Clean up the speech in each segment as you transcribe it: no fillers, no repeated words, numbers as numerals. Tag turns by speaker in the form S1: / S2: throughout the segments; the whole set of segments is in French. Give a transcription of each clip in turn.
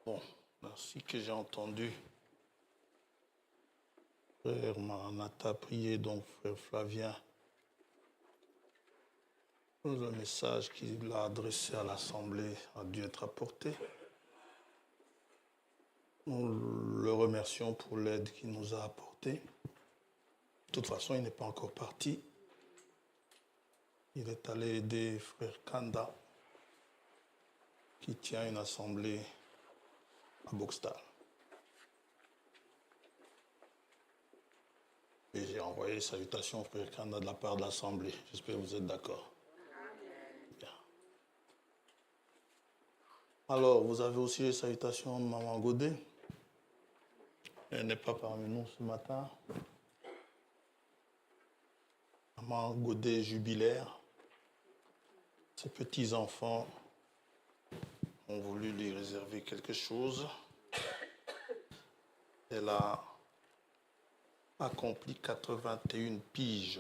S1: Bon, ainsi que j'ai entendu frère Maranatha prier, donc frère Flavien, le message qu'il a adressé à l'Assemblée a dû être apporté. Nous le remercions pour l'aide qu'il nous a apportée. De toute façon, il n'est pas encore parti. Il est allé aider frère Kanda, qui tient une assemblée à Boxtal. Et j'ai envoyé salutations frère Kanda de la part de l'assemblée. J'espère que vous êtes d'accord. Bien. Alors, vous avez aussi les salutations de Maman Godet. Elle n'est pas parmi nous ce matin. Maman Godet jubilaire. Ses petits-enfants ont voulu lui réserver quelque chose. Elle a accompli 81 piges.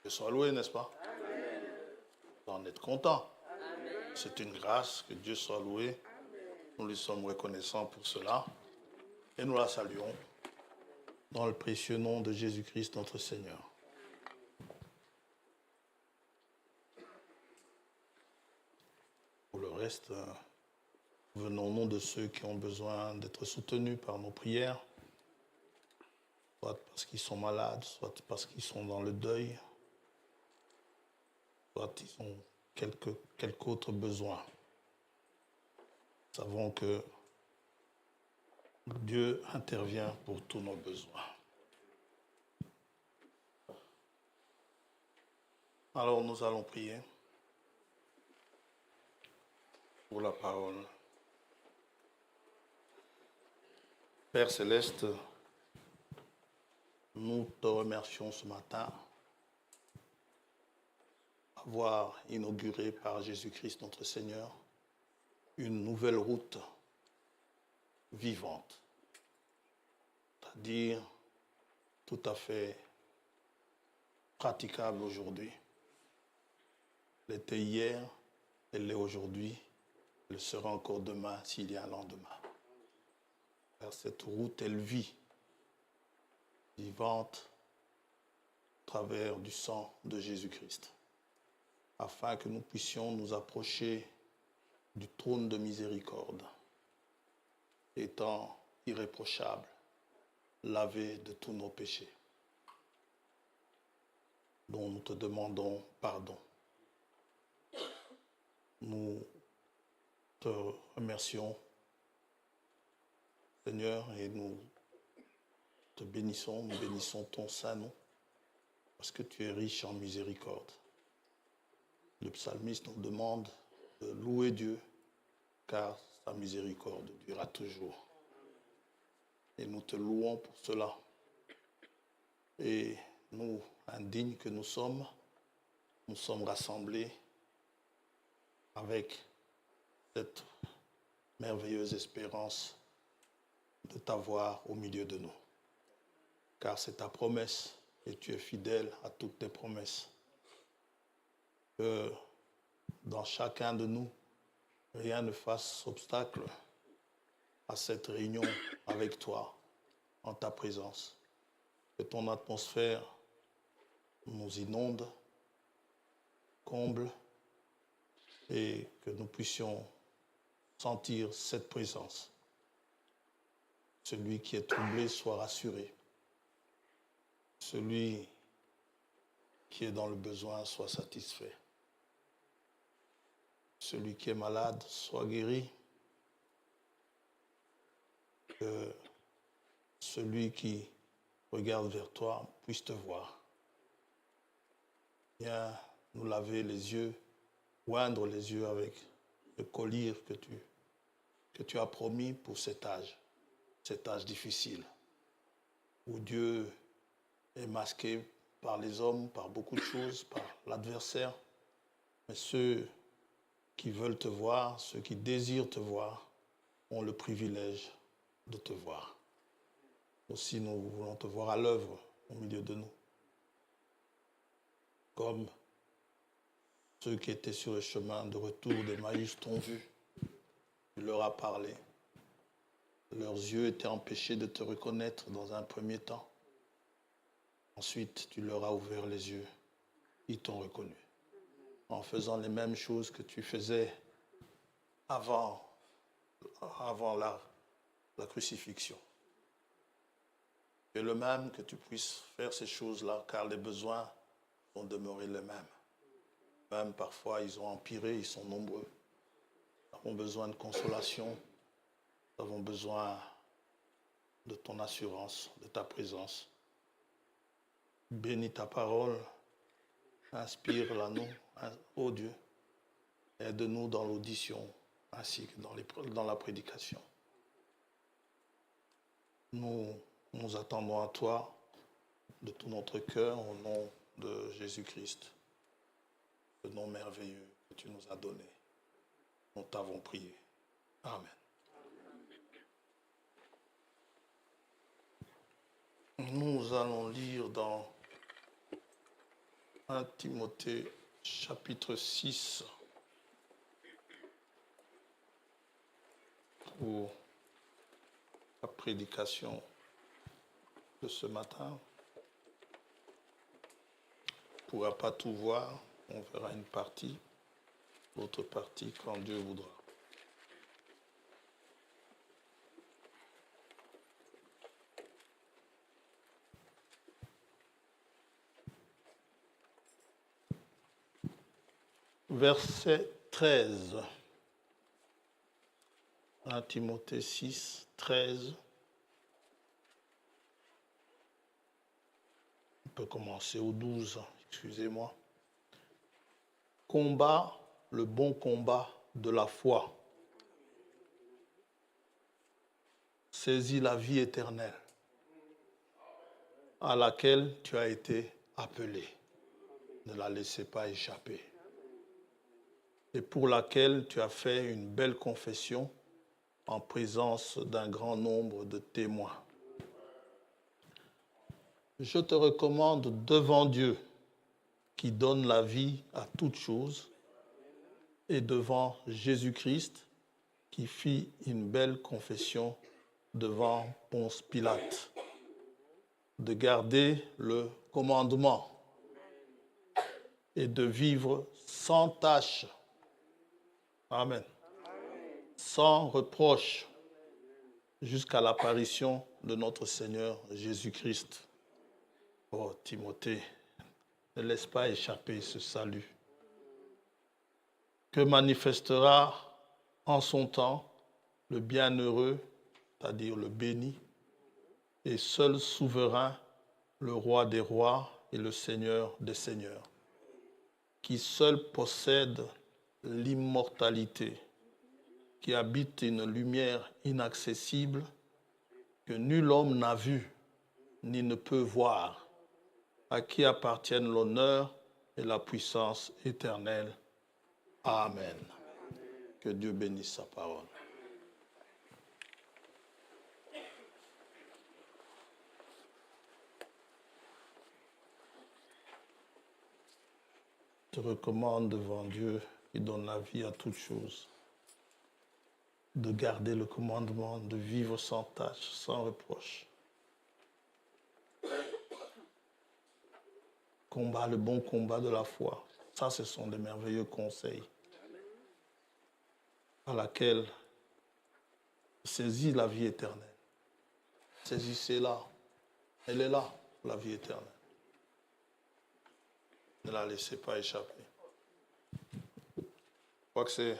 S1: Que soit loué, n'est-ce pas? Vous en êtes content. C'est une grâce, que Dieu soit loué. Nous lui sommes reconnaissants pour cela et nous la saluons dans le précieux nom de Jésus-Christ notre Seigneur. Pour le reste, venons au nom de ceux qui ont besoin d'être soutenus par nos prières, soit parce qu'ils sont malades, soit parce qu'ils sont dans le deuil, soit ils ont quelque autre besoin. Nous savons que Dieu intervient pour tous nos besoins. Alors nous allons prier pour la parole. Père Céleste, nous te remercions ce matin d'avoir inauguré par Jésus-Christ notre Seigneur une nouvelle route vivante, c'est-à-dire tout à fait praticable aujourd'hui. Elle était hier, elle l'est aujourd'hui, elle sera encore demain s'il y a un lendemain. Car cette route, elle vit, vivante, à travers du sang de Jésus-Christ, afin que nous puissions nous approcher du trône de miséricorde, étant irréprochables, lavés de tous nos péchés, dont nous te demandons pardon. Nous te remercions, Seigneur, et nous te bénissons, nous bénissons ton saint nom, parce que tu es riche en miséricorde. Le psalmiste nous demande de louer Dieu, car sa miséricorde durera toujours. Et nous te louons pour cela. Et nous, indignes que nous sommes rassemblés avec cette merveilleuse espérance de t'avoir au milieu de nous. Car c'est ta promesse et tu es fidèle à toutes tes promesses. Que dans chacun de nous, rien ne fasse obstacle à cette réunion avec toi, en ta présence. Que ton atmosphère nous inonde, comble, et que nous puissions sentir cette présence. Celui qui est troublé soit rassuré. Celui qui est dans le besoin soit satisfait. Celui qui est malade soit guéri. Que celui qui regarde vers toi puisse te voir. Viens nous laver les yeux, oindre les yeux avec le collier que tu as promis pour cet âge difficile, où Dieu est masqué par les hommes, par beaucoup de choses, par l'adversaire. Mais ceux qui veulent te voir, ceux qui désirent te voir, ont le privilège de te voir. Aussi, nous voulons te voir à l'œuvre au milieu de nous. Comme Ceux qui étaient sur le chemin de retour d'Emmaüs t'ont vu. Tu leur as parlé. Leurs yeux étaient empêchés de te reconnaître dans un premier temps. Ensuite, tu leur as ouvert les yeux. Ils t'ont reconnu. En faisant les mêmes choses que tu faisais avant la crucifixion. Et le même que tu puisses faire ces choses-là, car les besoins vont demeurer les mêmes. Même parfois, ils ont empiré, ils sont nombreux. Nous avons besoin de consolation. Nous avons besoin de ton assurance, de ta présence. Bénis ta parole. Inspire-la nous, ô Dieu. Aide-nous dans l'audition ainsi que dans la prédication. Nous attendons à toi de tout notre cœur au nom de Jésus-Christ, le nom merveilleux que tu nous as donné. Nous t'avons prié. Amen. Nous allons lire dans 1 Timothée chapitre 6 pour la prédication de ce matin. On ne pourra pas tout voir, on verra une partie, l'autre partie quand Dieu voudra. Verset 13. 1 Timothée 6, 13. On peut commencer au 12, excusez-moi. Combat le bon combat de la foi. Saisis la vie éternelle à laquelle tu as été appelé. Ne la laissez pas échapper. Et pour laquelle tu as fait une belle confession en présence d'un grand nombre de témoins. Je te recommande devant Dieu, qui donne la vie à toutes choses, et devant Jésus-Christ, qui fit une belle confession devant Ponce Pilate, de garder le commandement et de vivre sans tâche. Amen. Sans reproche, jusqu'à l'apparition de notre Seigneur Jésus-Christ. Oh Timothée, ne laisse pas échapper ce salut que manifestera en son temps le bienheureux, c'est-à-dire le béni, et seul souverain, le roi des rois et le Seigneur des seigneurs, qui seul possède l'immortalité, qui habite une lumière inaccessible que nul homme n'a vue ni ne peut voir, à qui appartiennent l'honneur et la puissance éternelle. Amen. Que Dieu bénisse sa parole. Je te recommande devant Dieu qui donne la vie à toutes choses, de garder le commandement, de vivre sans tâche, sans reproche. Combat le bon combat de la foi. Ça, ce sont des merveilleux conseils à laquelle saisis la vie éternelle. Saisissez-la. Elle est là, la vie éternelle. Ne la laissez pas échapper. Je crois que c'est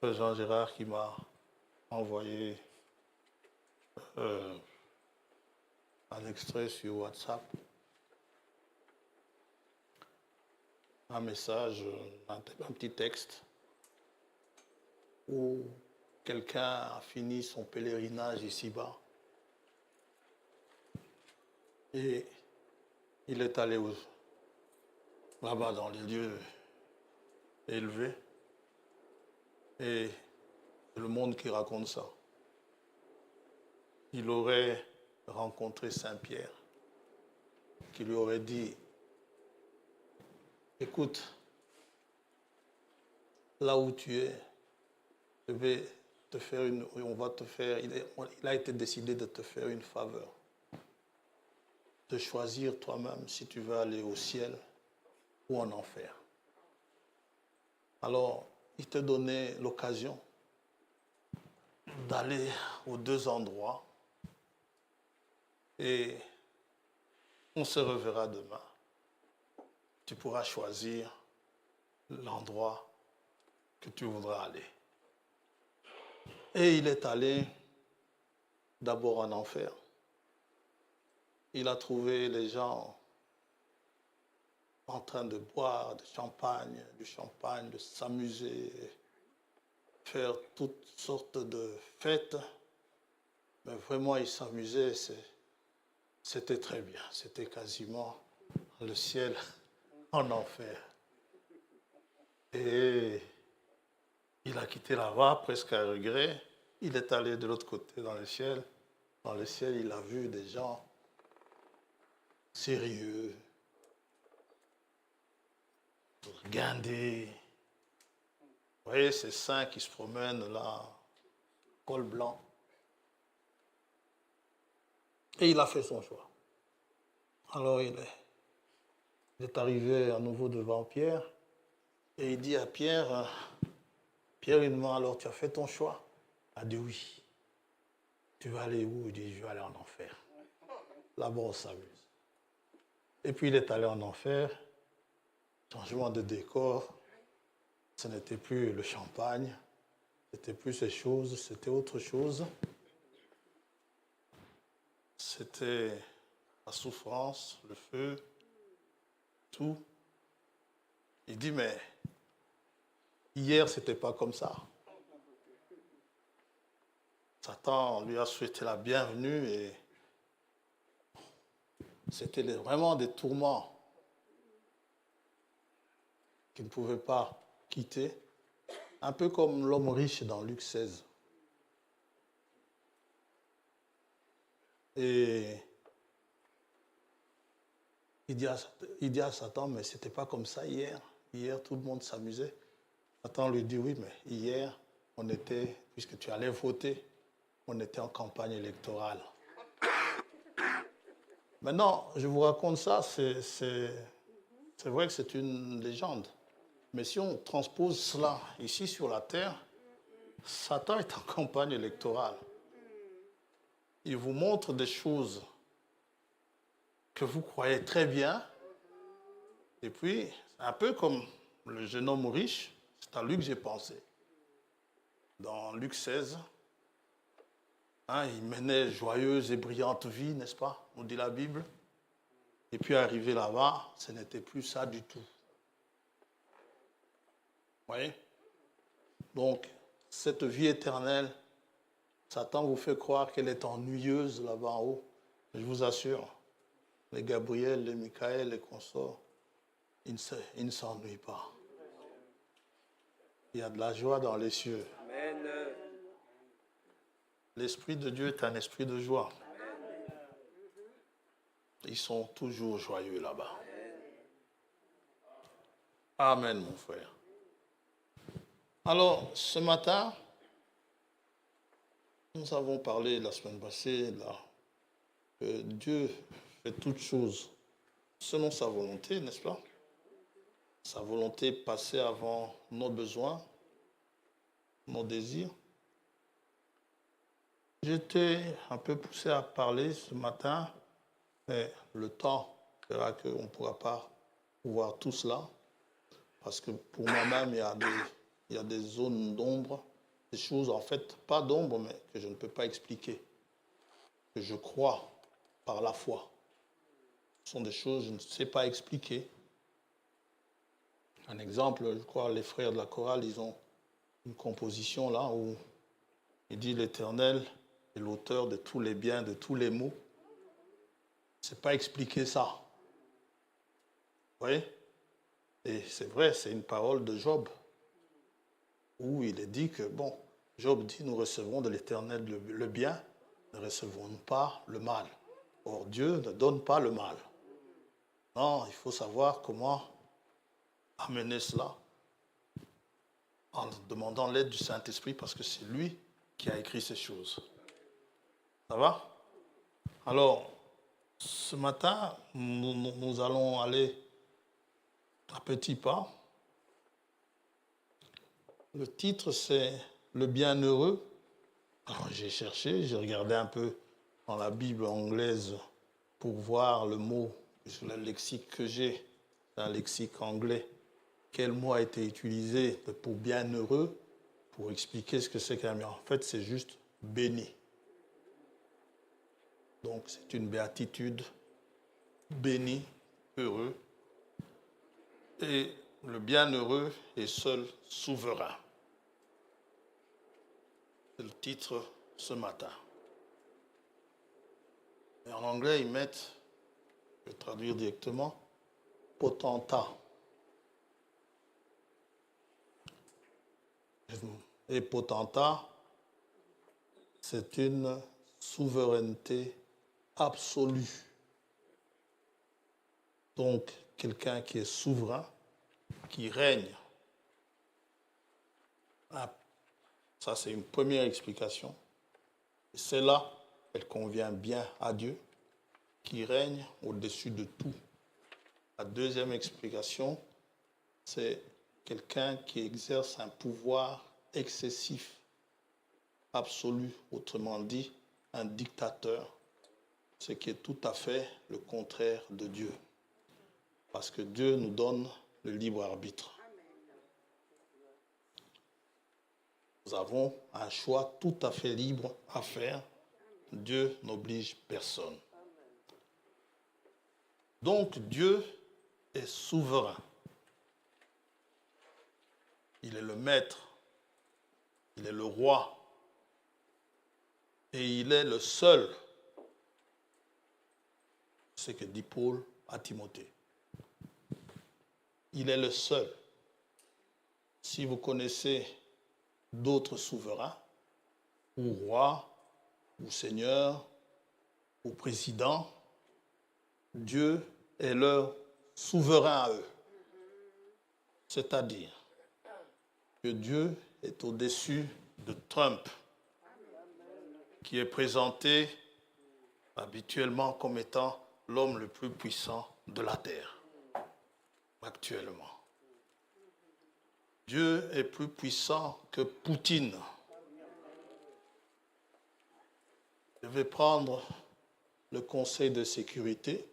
S1: Jean Gérard qui m'a envoyé un extrait sur WhatsApp. Un message, un petit texte où quelqu'un a fini son pèlerinage ici-bas et il est allé là-bas dans les lieux élevés et c'est le monde qui raconte ça. Il aurait rencontré Saint-Pierre qui lui aurait dit: écoute, là où tu es, je vais te faire on va te faire, il a été décidé de te faire une faveur, de choisir toi-même si tu veux aller au ciel ou en enfer. Alors, il te donnait l'occasion d'aller aux deux endroits et on se reverra demain. Tu pourras choisir l'endroit que tu voudras aller. Et il est allé d'abord en enfer. Il a trouvé les gens en train de boire du champagne, de s'amuser, faire toutes sortes de fêtes. Mais vraiment, ils s'amusaient, c'était très bien. C'était quasiment le ciel en enfer. Et il a quitté là-bas presque à regret. Il est allé de l'autre côté dans le ciel. Dans le ciel, il a vu des gens sérieux, guindés. Vous voyez ces saints qui se promènent là, col blanc. Et il a fait son choix. Alors il est arrivé à nouveau devant Pierre et il dit à Pierre, Pierre lui demande, alors tu as fait ton choix? Il a dit oui. Tu vas aller où? Il dit, je vais aller en enfer. Là-bas, on s'amuse. Et puis il est allé en enfer, changement de décor, ce n'était plus le champagne, c'était plus ces choses, c'était autre chose. C'était la souffrance, le feu, tout. Il dit, mais hier, c'était pas comme ça. Satan lui a souhaité la bienvenue et c'était vraiment des tourments qu'il ne pouvait pas quitter. Un peu comme l'homme riche dans Luc 16. Et il dit à Satan, mais ce n'était pas comme ça hier. Hier, tout le monde s'amusait. Satan lui dit, oui, mais hier, on était, puisque tu allais voter, on était en campagne électorale. Maintenant, je vous raconte ça, c'est vrai que c'est une légende. Mais si on transpose cela ici sur la terre, Satan est en campagne électorale. Il vous montre des choses que vous croyez très bien. Et puis, c'est un peu comme le jeune homme riche, c'est à lui que j'ai pensé. Dans Luc 16, il menait joyeuse et brillante vie, n'est-ce pas? On dit la Bible. Et puis, arrivé là-bas, ce n'était plus ça du tout. Vous voyez? Donc, cette vie éternelle, Satan vous fait croire qu'elle est ennuyeuse là-bas en haut. Je vous assure, les Gabriel, les Michael, les consorts, ils ne s'ennuient pas. Il y a de la joie dans les cieux. Amen. L'Esprit de Dieu est un esprit de joie. Ils sont toujours joyeux là-bas. Amen, mon frère. Alors, ce matin, nous avons parlé la semaine passée là, que Dieu fait toutes choses selon sa volonté, n'est-ce pas? Sa volonté passée avant nos besoins, nos désirs. J'étais un peu poussé à parler ce matin, mais le temps fera qu'on ne pourra pas voir tout cela, parce que pour moi-même, il y a des zones d'ombre, des choses, en fait, pas d'ombre, mais que je ne peux pas expliquer, que je crois par la foi. Ce sont des choses que je ne sais pas expliquer. Un exemple, je crois, les frères de la chorale, ils ont une composition là où il dit l'Éternel est l'auteur de tous les biens, de tous les maux. Je ne sais pas expliquer ça. Vous voyez? Et c'est vrai, c'est une parole de Job, où il est dit que, bon, Job dit, nous recevons de l'Éternel le bien, ne recevons pas le mal. Or, Dieu ne donne pas le mal. Non, il faut savoir comment amener cela demandant l'aide du Saint-Esprit parce que c'est lui qui a écrit ces choses. Ça va? Alors, ce matin, nous allons aller à petits pas. Le titre, c'est « Le bienheureux ». Alors, j'ai cherché, j'ai regardé un peu dans la Bible anglaise pour voir le mot, sur le lexique que j'ai, c'est un lexique anglais. Quel mot a été utilisé pour bienheureux, pour expliquer ce que c'est qu'un bien. En fait, c'est juste béni. Donc, c'est une béatitude, béni, heureux. Et le bienheureux est seul souverain. C'est le titre ce matin. Et en anglais, ils mettent, je vais traduire directement, potentat. Et potentat, c'est une souveraineté absolue. Donc, quelqu'un qui est souverain, qui règne. Ça, c'est une première explication. Et celle-là, elle convient bien à Dieu, qui règne au-dessus de tout. La deuxième explication, c'est quelqu'un qui exerce un pouvoir excessif, absolu, autrement dit, un dictateur, ce qui est tout à fait le contraire de Dieu. Parce que Dieu nous donne le libre arbitre. Nous avons un choix tout à fait libre à faire. Dieu n'oblige personne. Donc Dieu est souverain. Il est le maître. Il est le roi. Et il est le seul. C'est ce que dit Paul à Timothée. Il est le seul. Si vous connaissez d'autres souverains, ou rois, ou seigneurs, ou présidents, Dieu est leur souverain à eux. C'est-à-dire que Dieu est au-dessus de Trump, qui est présenté habituellement comme étant l'homme le plus puissant de la terre, actuellement. Dieu est plus puissant que Poutine. Je vais prendre le Conseil de sécurité.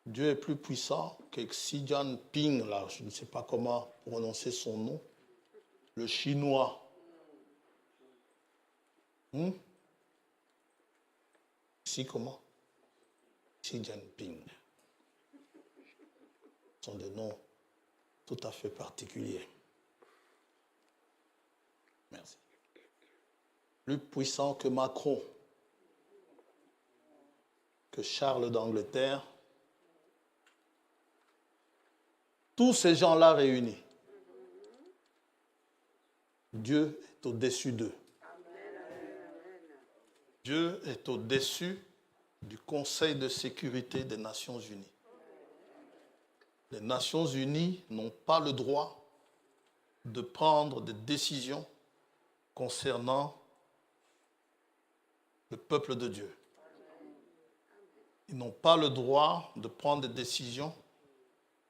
S1: Dieu est plus puissant que Xi Jinping, là, je ne sais pas comment prononcer son nom, le chinois. Xi comment? Xi Jinping. Ce sont des noms tout à fait particuliers. Merci. Plus puissant que Macron, que Charles d'Angleterre. Tous ces gens-là réunis, Dieu est au-dessus d'eux. Dieu est au-dessus du Conseil de sécurité des Nations Unies. Les Nations Unies n'ont pas le droit de prendre des décisions concernant le peuple de Dieu. Ils n'ont pas le droit de prendre des décisions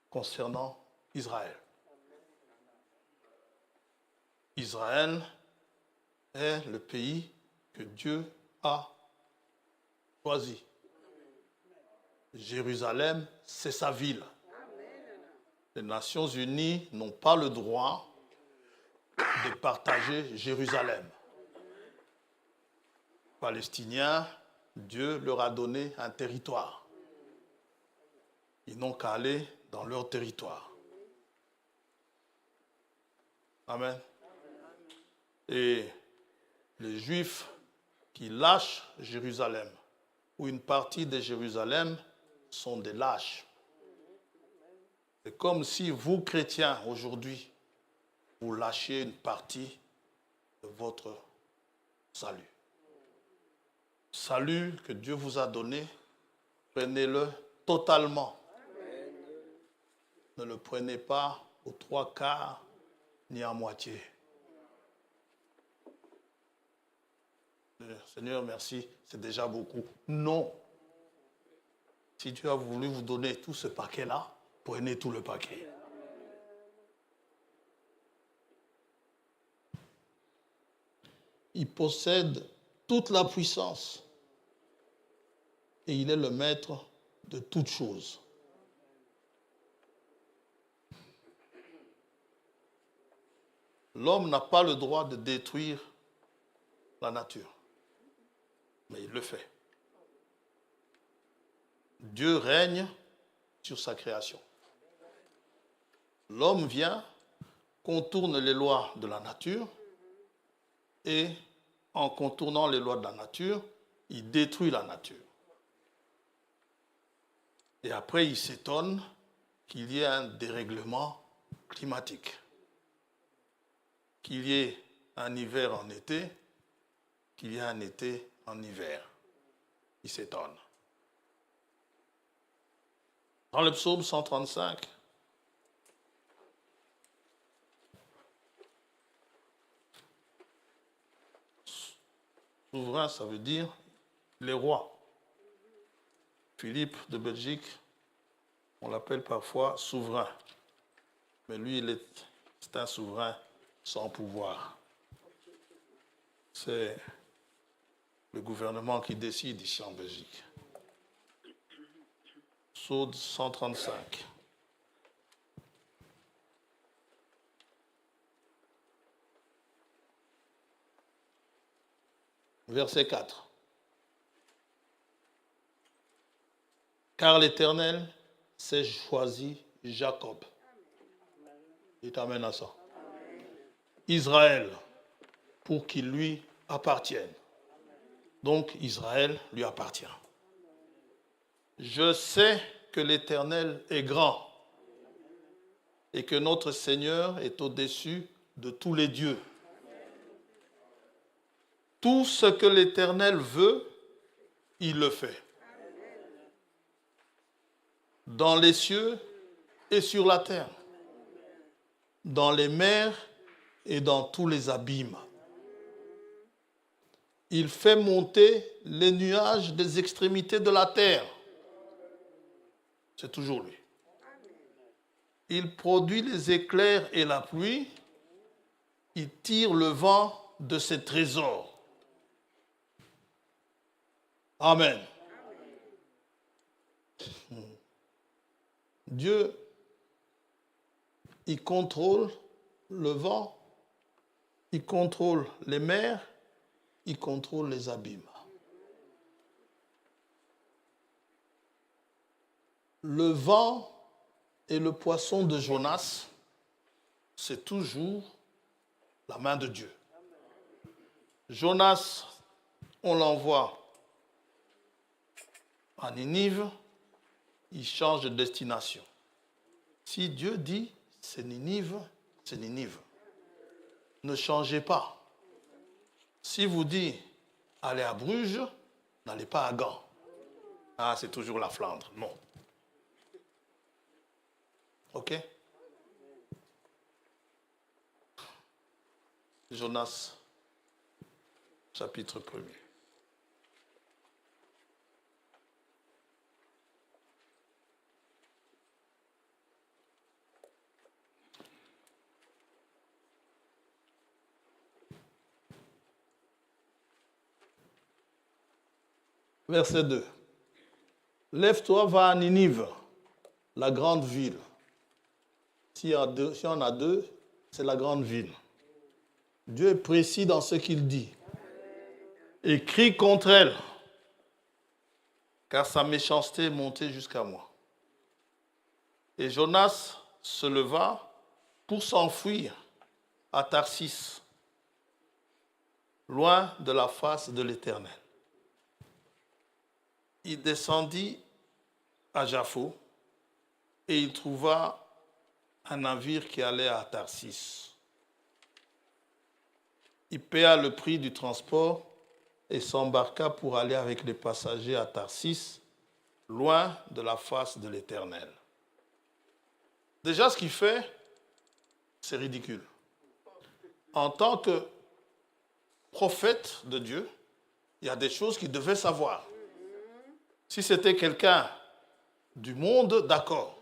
S1: concernant Israël. Israël est le pays que Dieu a choisi. Jérusalem, c'est sa ville. Les Nations Unies n'ont pas le droit de partager Jérusalem. Les Palestiniens, Dieu leur a donné un territoire. Ils n'ont qu'à aller dans leur territoire. Amen. Et les Juifs qui lâchent Jérusalem, ou une partie de Jérusalem, sont des lâches. C'est comme si vous, chrétiens, aujourd'hui, vous lâchiez une partie de votre salut. Salut que Dieu vous a donné, prenez-le totalement. Ne le prenez pas aux 3/4, ni à moitié. Seigneur, merci, c'est déjà beaucoup. Non. Si Dieu a voulu vous donner tout ce paquet-là, prenez tout le paquet. Il possède toute la puissance et il est le maître de toutes choses. L'homme n'a pas le droit de détruire la nature, mais il le fait. Dieu règne sur sa création. L'homme vient, contourne les lois de la nature et en contournant les lois de la nature, il détruit la nature. Et après, il s'étonne qu'il y ait un dérèglement climatique, qu'il y ait un hiver en été, qu'il y ait un été en hiver. Il s'étonne. Dans le psaume 135, souverain, ça veut dire les rois. Philippe de Belgique, on l'appelle parfois souverain. Mais lui, c'est un souverain sans pouvoir. C'est le gouvernement qui décide ici en Belgique. Psaume 135. Verset 4. Car l'Éternel s'est choisi Jacob. Il t'amène à ça. Israël, pour qu'il lui appartienne. Donc Israël lui appartient. Je sais que l'Éternel est grand et que notre Seigneur est au-dessus de tous les dieux. Tout ce que l'Éternel veut, il le fait. Dans les cieux et sur la terre, dans les mers et dans tous les abîmes. Il fait monter les nuages des extrémités de la terre. C'est toujours lui. Il produit les éclairs et la pluie. Il tire le vent de ses trésors. Amen. Dieu, il contrôle le vent, il contrôle les mers, il contrôle les abîmes. Le vent et le poisson de Jonas, c'est toujours la main de Dieu. Jonas, on l'envoie à Ninive, il change de destination. Si Dieu dit c'est Ninive, c'est Ninive. Ne changez pas. Si vous dites allez à Bruges, n'allez pas à Gand. Ah, c'est toujours la Flandre. Non. Ok? Jonas, chapitre 1er. Verset 2. Lève-toi, va à Ninive, la grande ville. Si on a deux, c'est la grande ville. Dieu est précis dans ce qu'il dit. Et crie contre elle, car sa méchanceté est montée jusqu'à moi. Et Jonas se leva pour s'enfuir à Tarsis, loin de la face de l'Éternel. Il descendit à Jaffo et il trouva un navire qui allait à Tarsis. Il paya le prix du transport et s'embarqua pour aller avec les passagers à Tarsis, loin de la face de l'Éternel. Déjà, ce qu'il fait, c'est ridicule. en tant que prophète de Dieu, il y a des choses qu'il devait savoir. Si c'était quelqu'un du monde, d'accord.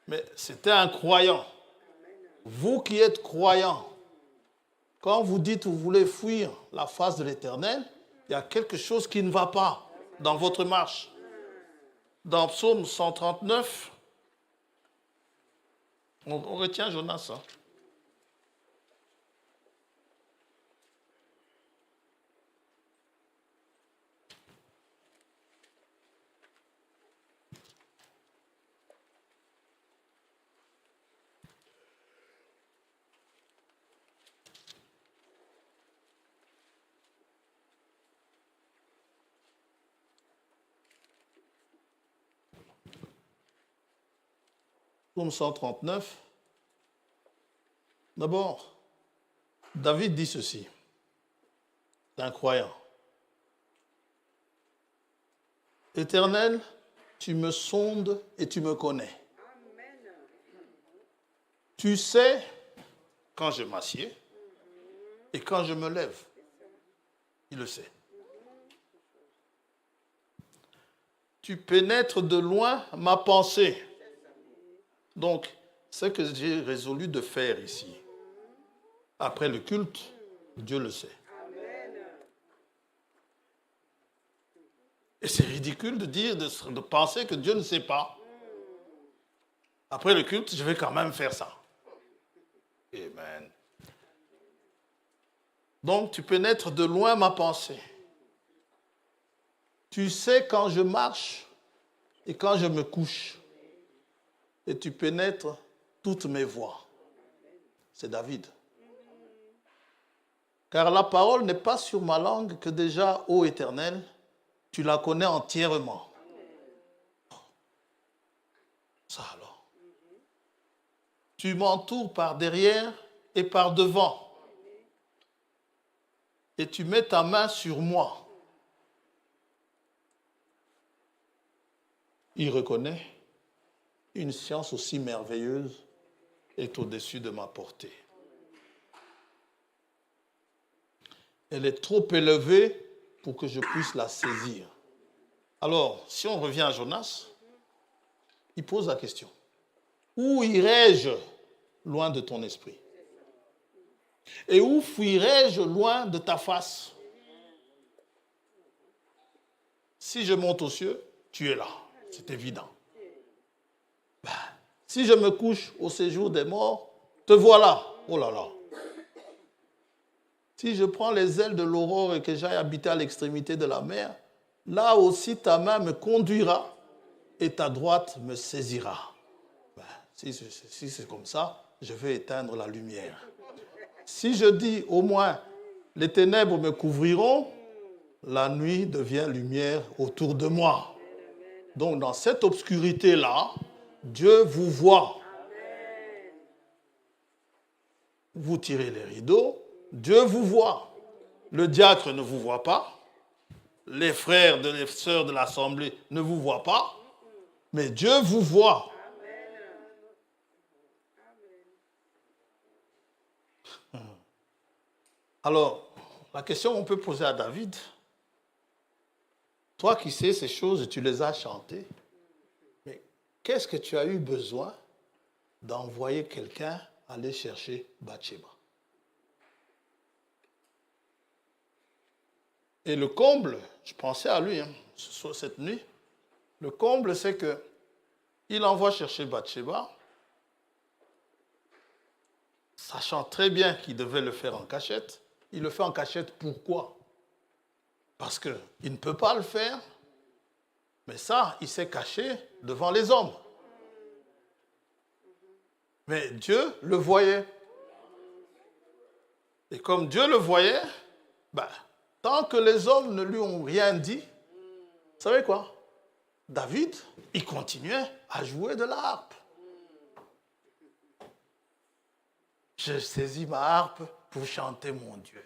S1: Mais c'était un croyant. Vous qui êtes croyant, quand vous dites que vous voulez fuir la face de l'Éternel, il y a quelque chose qui ne va pas dans votre marche. Dans Psaume 139, on retient Jonas. Hein? Psaume 139. D'abord, David dit ceci. C'est un croyant. Éternel, tu me sondes et tu me connais. Amen. Tu sais quand je m'assieds et quand je me lève. Il le sait. Tu pénètres de loin ma pensée. Donc, ce que j'ai résolu de faire ici, après le culte, Dieu le sait. Et c'est ridicule de dire, de penser que Dieu ne sait pas. Après le culte, je vais quand même faire ça. Amen. Donc, tu pénètres de loin ma pensée. Tu sais quand je marche et quand je me couche. Et tu pénètres toutes mes voies. C'est David. Car la parole n'est pas sur ma langue que déjà, ô Éternel, tu la connais entièrement. Ça alors. Tu m'entoures par derrière et par devant. Et tu mets ta main sur moi. Il reconnaît une science aussi merveilleuse est au-dessus de ma portée. Elle est trop élevée pour que je puisse la saisir. Alors, si on revient à Jonas, il pose la question. Où irai-je loin de ton esprit? Et où fuirai-je loin de ta face? Si je monte aux cieux, tu es là. C'est évident. Si je me couche au séjour des morts, te voilà. Oh là là. Si je prends les ailes de l'aurore et que j'aille habiter à l'extrémité de la mer, là aussi ta main me conduira et ta droite me saisira. Si c'est comme ça, je vais éteindre la lumière. Si je dis au moins les ténèbres me couvriront, la nuit devient lumière autour de moi. Donc dans cette obscurité-là, Dieu vous voit. Vous tirez les rideaux, Dieu vous voit. Le diacre ne vous voit pas. Les frères et les sœurs de l'assemblée ne vous voient pas. Mais Dieu vous voit. Alors, la question qu'on peut poser à David, toi qui sais ces choses et tu les as chantées, mais qu'est-ce que tu as eu besoin d'envoyer quelqu'un aller chercher Bathsheba? Et le comble, je pensais à lui cette nuit, le comble c'est qu'il envoie chercher Bathsheba, sachant très bien qu'il devait le faire en cachette. Il le fait en cachette, pourquoi? Parce qu'il ne peut pas le faire, mais ça, il s'est caché devant les hommes. Mais Dieu le voyait. Et comme Dieu le voyait, tant que les hommes ne lui ont rien dit, vous savez quoi? David, il continuait à jouer de la harpe. Je saisis ma harpe pour chanter mon Dieu.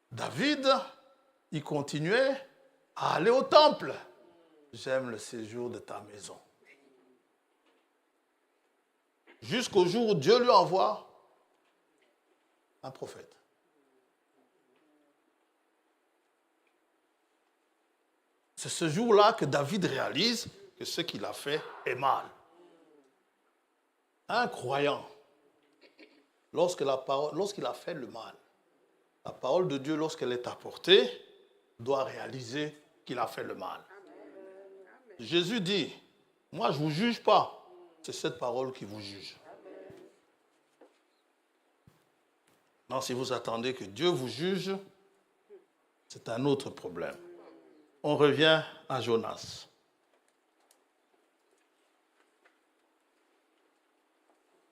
S1: David, il continuait à aller au temple. J'aime le séjour de ta maison. Jusqu'au jour où Dieu lui envoie un prophète. C'est ce jour-là que David réalise que ce qu'il a fait est mal. Un croyant, lorsqu'il a fait le mal, la parole de Dieu, lorsqu'elle est apportée, doit réaliser qu'il a fait le mal. Jésus dit, moi je ne vous juge pas, c'est cette parole qui vous juge. Non, si vous attendez que Dieu vous juge, c'est un autre problème. On revient à Jonas.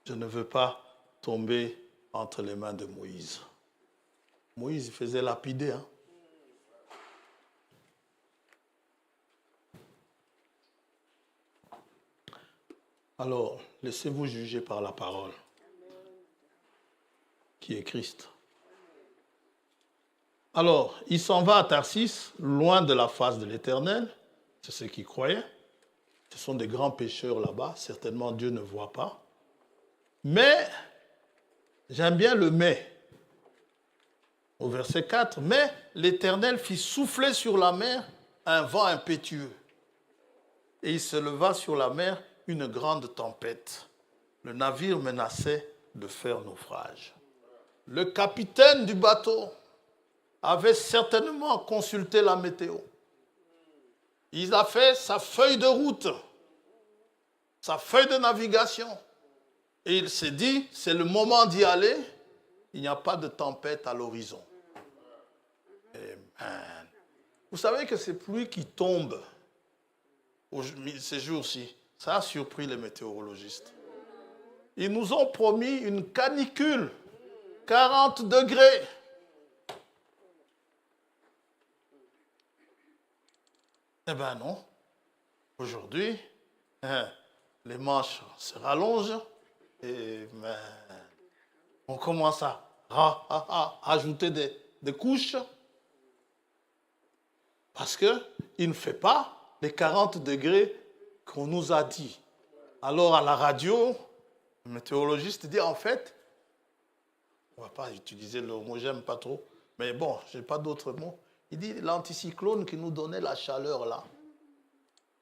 S1: Je ne veux pas tomber entre les mains de Moïse. Moïse faisait lapider. Hein? Alors, laissez-vous juger par la parole, qui est Christ. Alors, il s'en va à Tarsis, loin de la face de l'Éternel. C'est ce qu'il croyait. Ce sont des grands pécheurs là-bas. Certainement, Dieu ne voit pas. Mais, j'aime bien le mais. Au verset 4, mais l'Éternel fit souffler sur la mer un vent impétueux. Et il se leva sur la mer une grande tempête. Le navire menaçait de faire naufrage. Le capitaine du bateau avait certainement consulté la météo. Il a fait sa feuille de route, sa feuille de navigation. Et il s'est dit, c'est le moment d'y aller. Il n'y a pas de tempête à l'horizon. Amen. Vous savez que ces pluies qui tombent ces jours-ci, ça a surpris les météorologistes. Ils nous ont promis une canicule, 40 degrés. Eh bien non. Aujourd'hui, les manches se rallongent et on commence à ajouter des couches parce qu'il ne fait pas les 40 degrés qu'on nous a dit. Alors à la radio, le météorologiste dit en fait, on ne va pas utiliser le mot, j'aime pas trop, mais bon, je n'ai pas d'autres mots. Il dit l'anticyclone qui nous donnait la chaleur là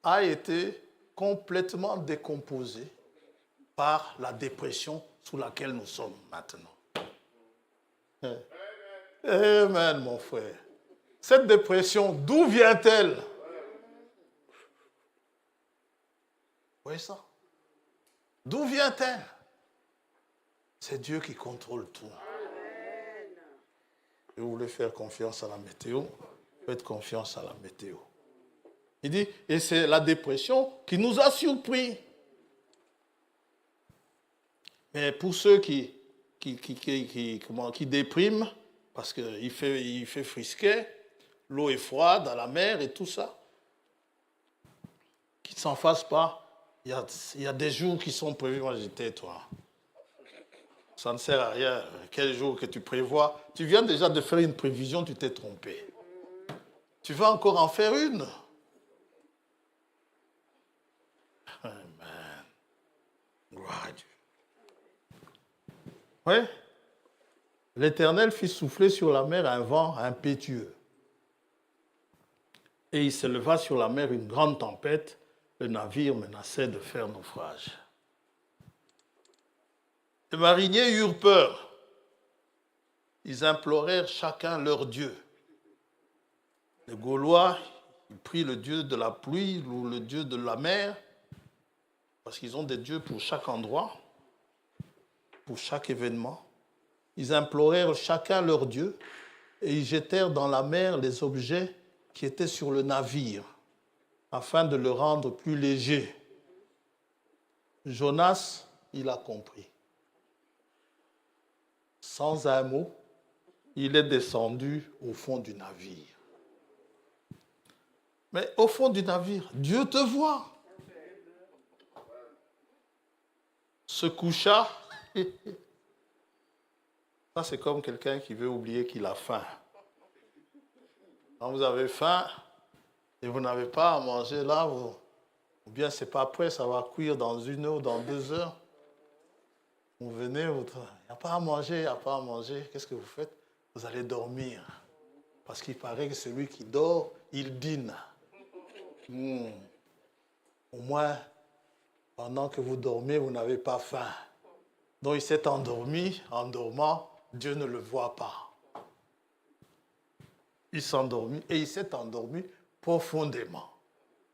S1: a été complètement décomposé par la dépression sous laquelle nous sommes maintenant. Amen, mon frère. Cette dépression, d'où vient-elle? Vous voyez ça? D'où vient-elle? C'est Dieu qui contrôle tout. Et vous voulez faire confiance à la météo? Faites confiance à la météo. Il dit, et c'est la dépression qui nous a surpris. Mais pour ceux qui dépriment, parce qu'il fait frisquet, l'eau est froide à la mer et tout ça, qu'ils ne s'en fassent pas. Il y a des jours qui sont prévus. Moi, j'étais, toi. Ça ne sert à rien. Quel jour que tu prévois? Tu viens déjà de faire une prévision, tu t'es trompé. Tu vas encore en faire une? Amen. Gloire à Dieu. Oui. L'Éternel fit souffler sur la mer un vent impétueux. Et il se leva sur la mer une grande tempête. Le navire menaçait de faire naufrage. Les mariniers eurent peur. Ils implorèrent chacun leur Dieu. Les Gaulois, ils prient le Dieu de la pluie ou le Dieu de la mer, parce qu'ils ont des dieux pour chaque endroit, pour chaque événement. Ils implorèrent chacun leur Dieu et ils jetèrent dans la mer les objets qui étaient sur le navire, afin de le rendre plus léger. Jonas, il a compris. Sans un mot, il est descendu au fond du navire. Mais au fond du navire, Dieu te voit. Se coucha. Ça, c'est comme quelqu'un qui veut oublier qu'il a faim. Quand vous avez faim et vous n'avez pas à manger là, ou bien c'est pas prêt, ça va cuire dans 1 heure, dans 2 heures. Vous venez, il n'y a pas à manger, il n'y a pas à manger. Qu'est-ce que vous faites? Vous allez dormir. Parce qu'il paraît que celui qui dort, il dîne. Au moins, pendant que vous dormez, vous n'avez pas faim. Donc il s'est endormi. En dormant, Dieu ne le voit pas. Il s'est endormi et il s'est endormi profondément.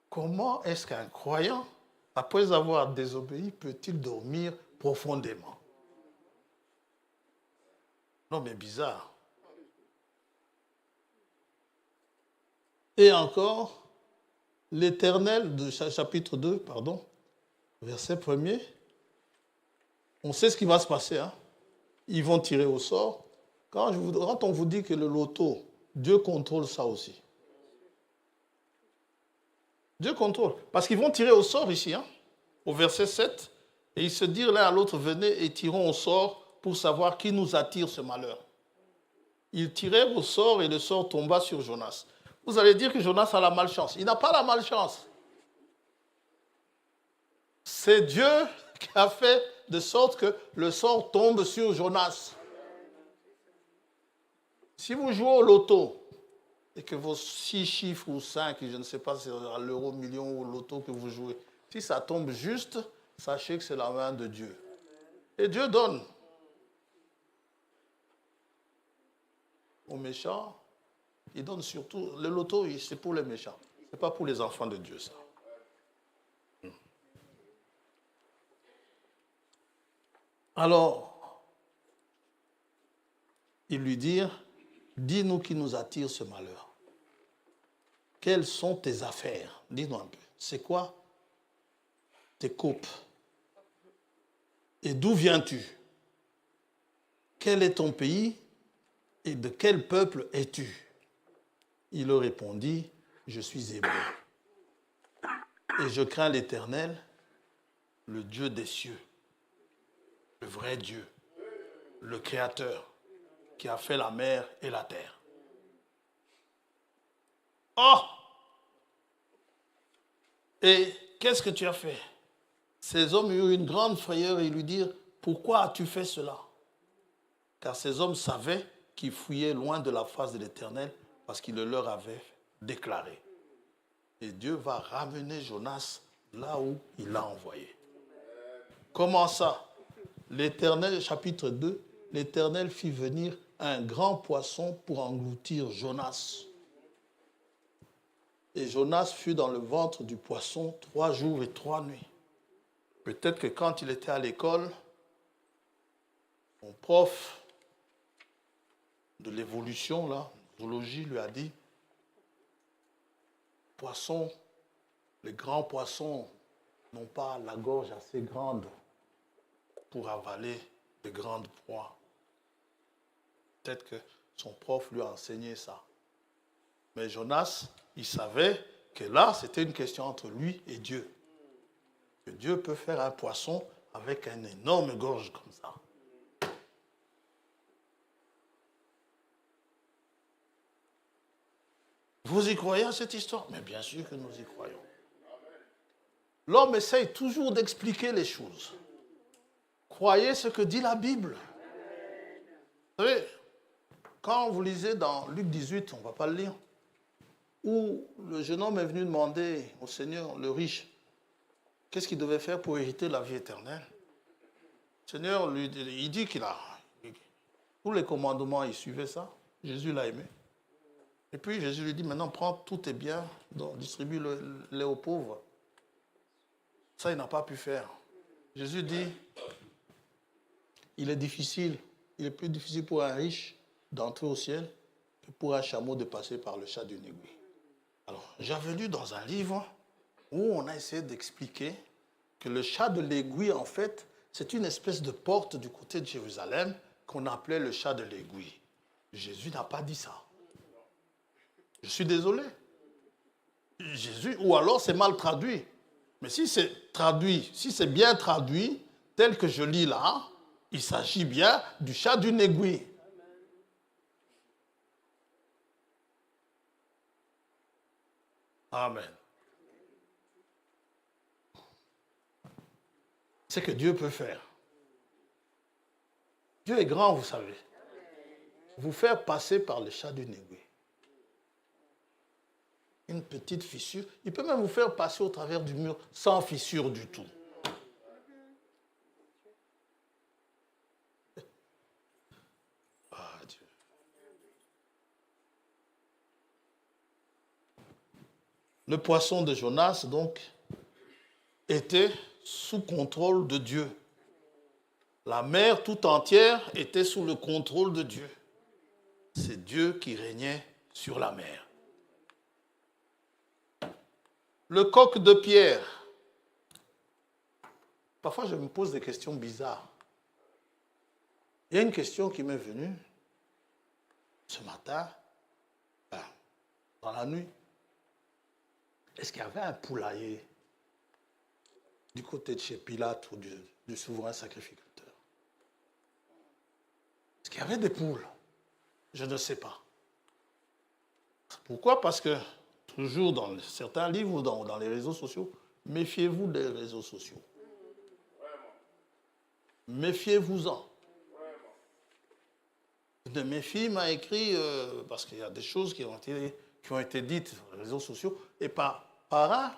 S1: Comment est-ce qu'un croyant, après avoir désobéi, peut-il dormir profondément? Non, mais bizarre. Et encore, l'Éternel, de chapitre 2, pardon, verset 1er, on sait ce qui va se passer. Hein? Ils vont tirer au sort. Quand on vous dit que le loto, Dieu contrôle ça aussi. Dieu contrôle. Parce qu'ils vont tirer au sort ici, hein, au verset 7, et ils se dirent l'un à l'autre, venez et tirons au sort pour savoir qui nous attire ce malheur. Ils tirèrent au sort et le sort tomba sur Jonas. Vous allez dire que Jonas a la malchance. Il n'a pas la malchance. C'est Dieu qui a fait de sorte que le sort tombe sur Jonas. Si vous jouez au loto et que vos 6 chiffres ou 5, je ne sais pas si c'est l'euro, million ou loto que vous jouez, si ça tombe juste, sachez que c'est la main de Dieu. Et Dieu donne aux méchants. Il donne surtout, le loto, c'est pour les méchants. Ce n'est pas pour les enfants de Dieu, ça. Alors, ils lui dirent, dis-nous qui nous attire ce malheur. Quelles sont tes affaires? Dis-nous un peu. C'est quoi tes coupes? Et d'où viens-tu? Quel est ton pays? Et de quel peuple es-tu? Il leur répondit, je suis hébreu. Et je crains l'Éternel, le Dieu des cieux, le vrai Dieu, le Créateur, qui a fait la mer et la terre. Oh! Et qu'est-ce que tu as fait? Ces hommes eurent une grande frayeur et lui dirent, pourquoi as-tu fait cela? Car ces hommes savaient qu'ils fuyaient loin de la face de l'Éternel parce qu'il le leur avait déclaré. Et Dieu va ramener Jonas là où il l'a envoyé. Comment ça? L'Éternel, chapitre 2, l'Éternel fit venir un grand poisson pour engloutir Jonas. Et Jonas fut dans le ventre du poisson 3 jours et 3 nuits. Peut-être que quand il était à l'école, mon prof de l'évolution, là, zoologie, lui a dit, poissons, les grands poissons n'ont pas la gorge assez grande pour avaler de grandes proies. Peut-être que son prof lui a enseigné ça. Mais Jonas, il savait que là, c'était une question entre lui et Dieu. Que Dieu peut faire un poisson avec une énorme gorge comme ça. Vous y croyez à cette histoire? Mais bien sûr que nous y croyons. L'homme essaye toujours d'expliquer les choses. Croyez ce que dit la Bible. Vous savez, quand vous lisez dans Luc 18, on ne va pas le lire, où le jeune homme est venu demander au Seigneur, le riche, qu'est-ce qu'il devait faire pour hériter la vie éternelle. Le Seigneur, lui, il dit qu'il a... Tous les commandements, il suivait ça. Jésus l'a aimé. Et puis Jésus lui dit, maintenant prends tous tes biens, distribue-les aux pauvres. Ça, il n'a pas pu faire. Jésus dit, il est difficile, il est plus difficile pour un riche d'entrer au ciel que pour un chameau de passer par le chat d'une aiguille. Alors, j'avais lu dans un livre où on a essayé d'expliquer que le chat de l'aiguille, en fait, c'est une espèce de porte du côté de Jérusalem qu'on appelait le chat de l'aiguille. Jésus n'a pas dit ça. Je suis désolé. Jésus, ou alors c'est mal traduit. Mais si c'est traduit, si c'est bien traduit, tel que je lis là, il s'agit bien du chat d'une aiguille. Amen. C'est que Dieu peut faire. Dieu est grand, vous savez. Vous faire passer par le chat d'une aiguille. Une petite fissure. Il peut même vous faire passer au travers du mur sans fissure du tout. Ah, Dieu. Le poisson de Jonas, donc, était sous contrôle de Dieu. La mer tout entière était sous le contrôle de Dieu. C'est Dieu qui régnait sur la mer. Le coq de pierre. Parfois, je me pose des questions bizarres. Il y a une question qui m'est venue ce matin, dans la nuit. Est-ce qu'il y avait un poulailler du côté de chez Pilate ou du souverain sacrificateur? Est-ce qu'il y avait des poules? Je ne sais pas. Pourquoi? Parce que toujours dans certains livres ou dans les réseaux sociaux, méfiez-vous des réseaux sociaux. Méfiez-vous-en. Une de mes filles m'a écrit, parce qu'il y a des choses qui ont été dites sur les réseaux sociaux, et par un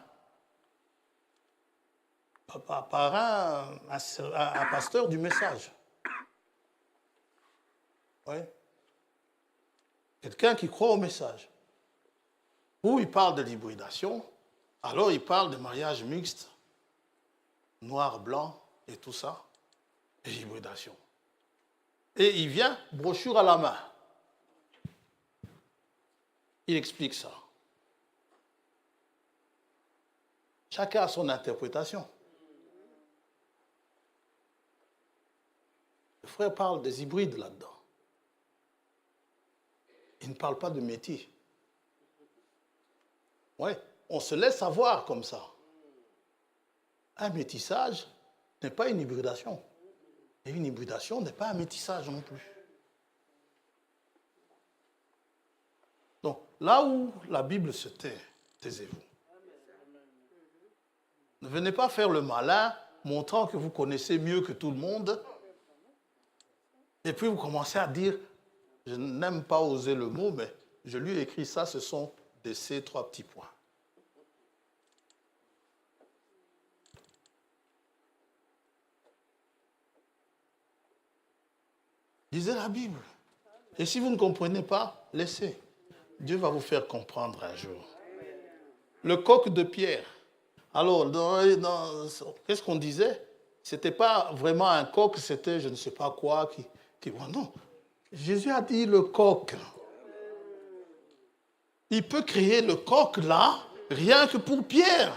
S1: pasteur du message. Oui. Quelqu'un qui croit au message. Où il parle de l'hybridation, alors il parle de mariage mixte, noir, blanc et tout ça, et l'hybridation. Et il vient, brochure à la main. Il explique ça. Chacun a son interprétation. Le frère parle des hybrides là-dedans. Il ne parle pas de métis. Oui, on se laisse avoir comme ça. Un métissage n'est pas une hybridation. Et une hybridation n'est pas un métissage non plus. Donc, là où la Bible se tait, taisez-vous. Ne venez pas faire le malin, montrant que vous connaissez mieux que tout le monde. Et puis vous commencez à dire, je n'aime pas oser le mot, mais je lui ai écrit ça, ce sont des C, 3 petits points. Lisez la Bible. Et si vous ne comprenez pas, laissez. Dieu va vous faire comprendre un jour. Le coq de pierre. Alors, qu'est-ce qu'on disait? Ce n'était pas vraiment un coq, c'était je ne sais pas quoi. Non. Jésus a dit le coq. Il peut créer le coq là, rien que pour Pierre.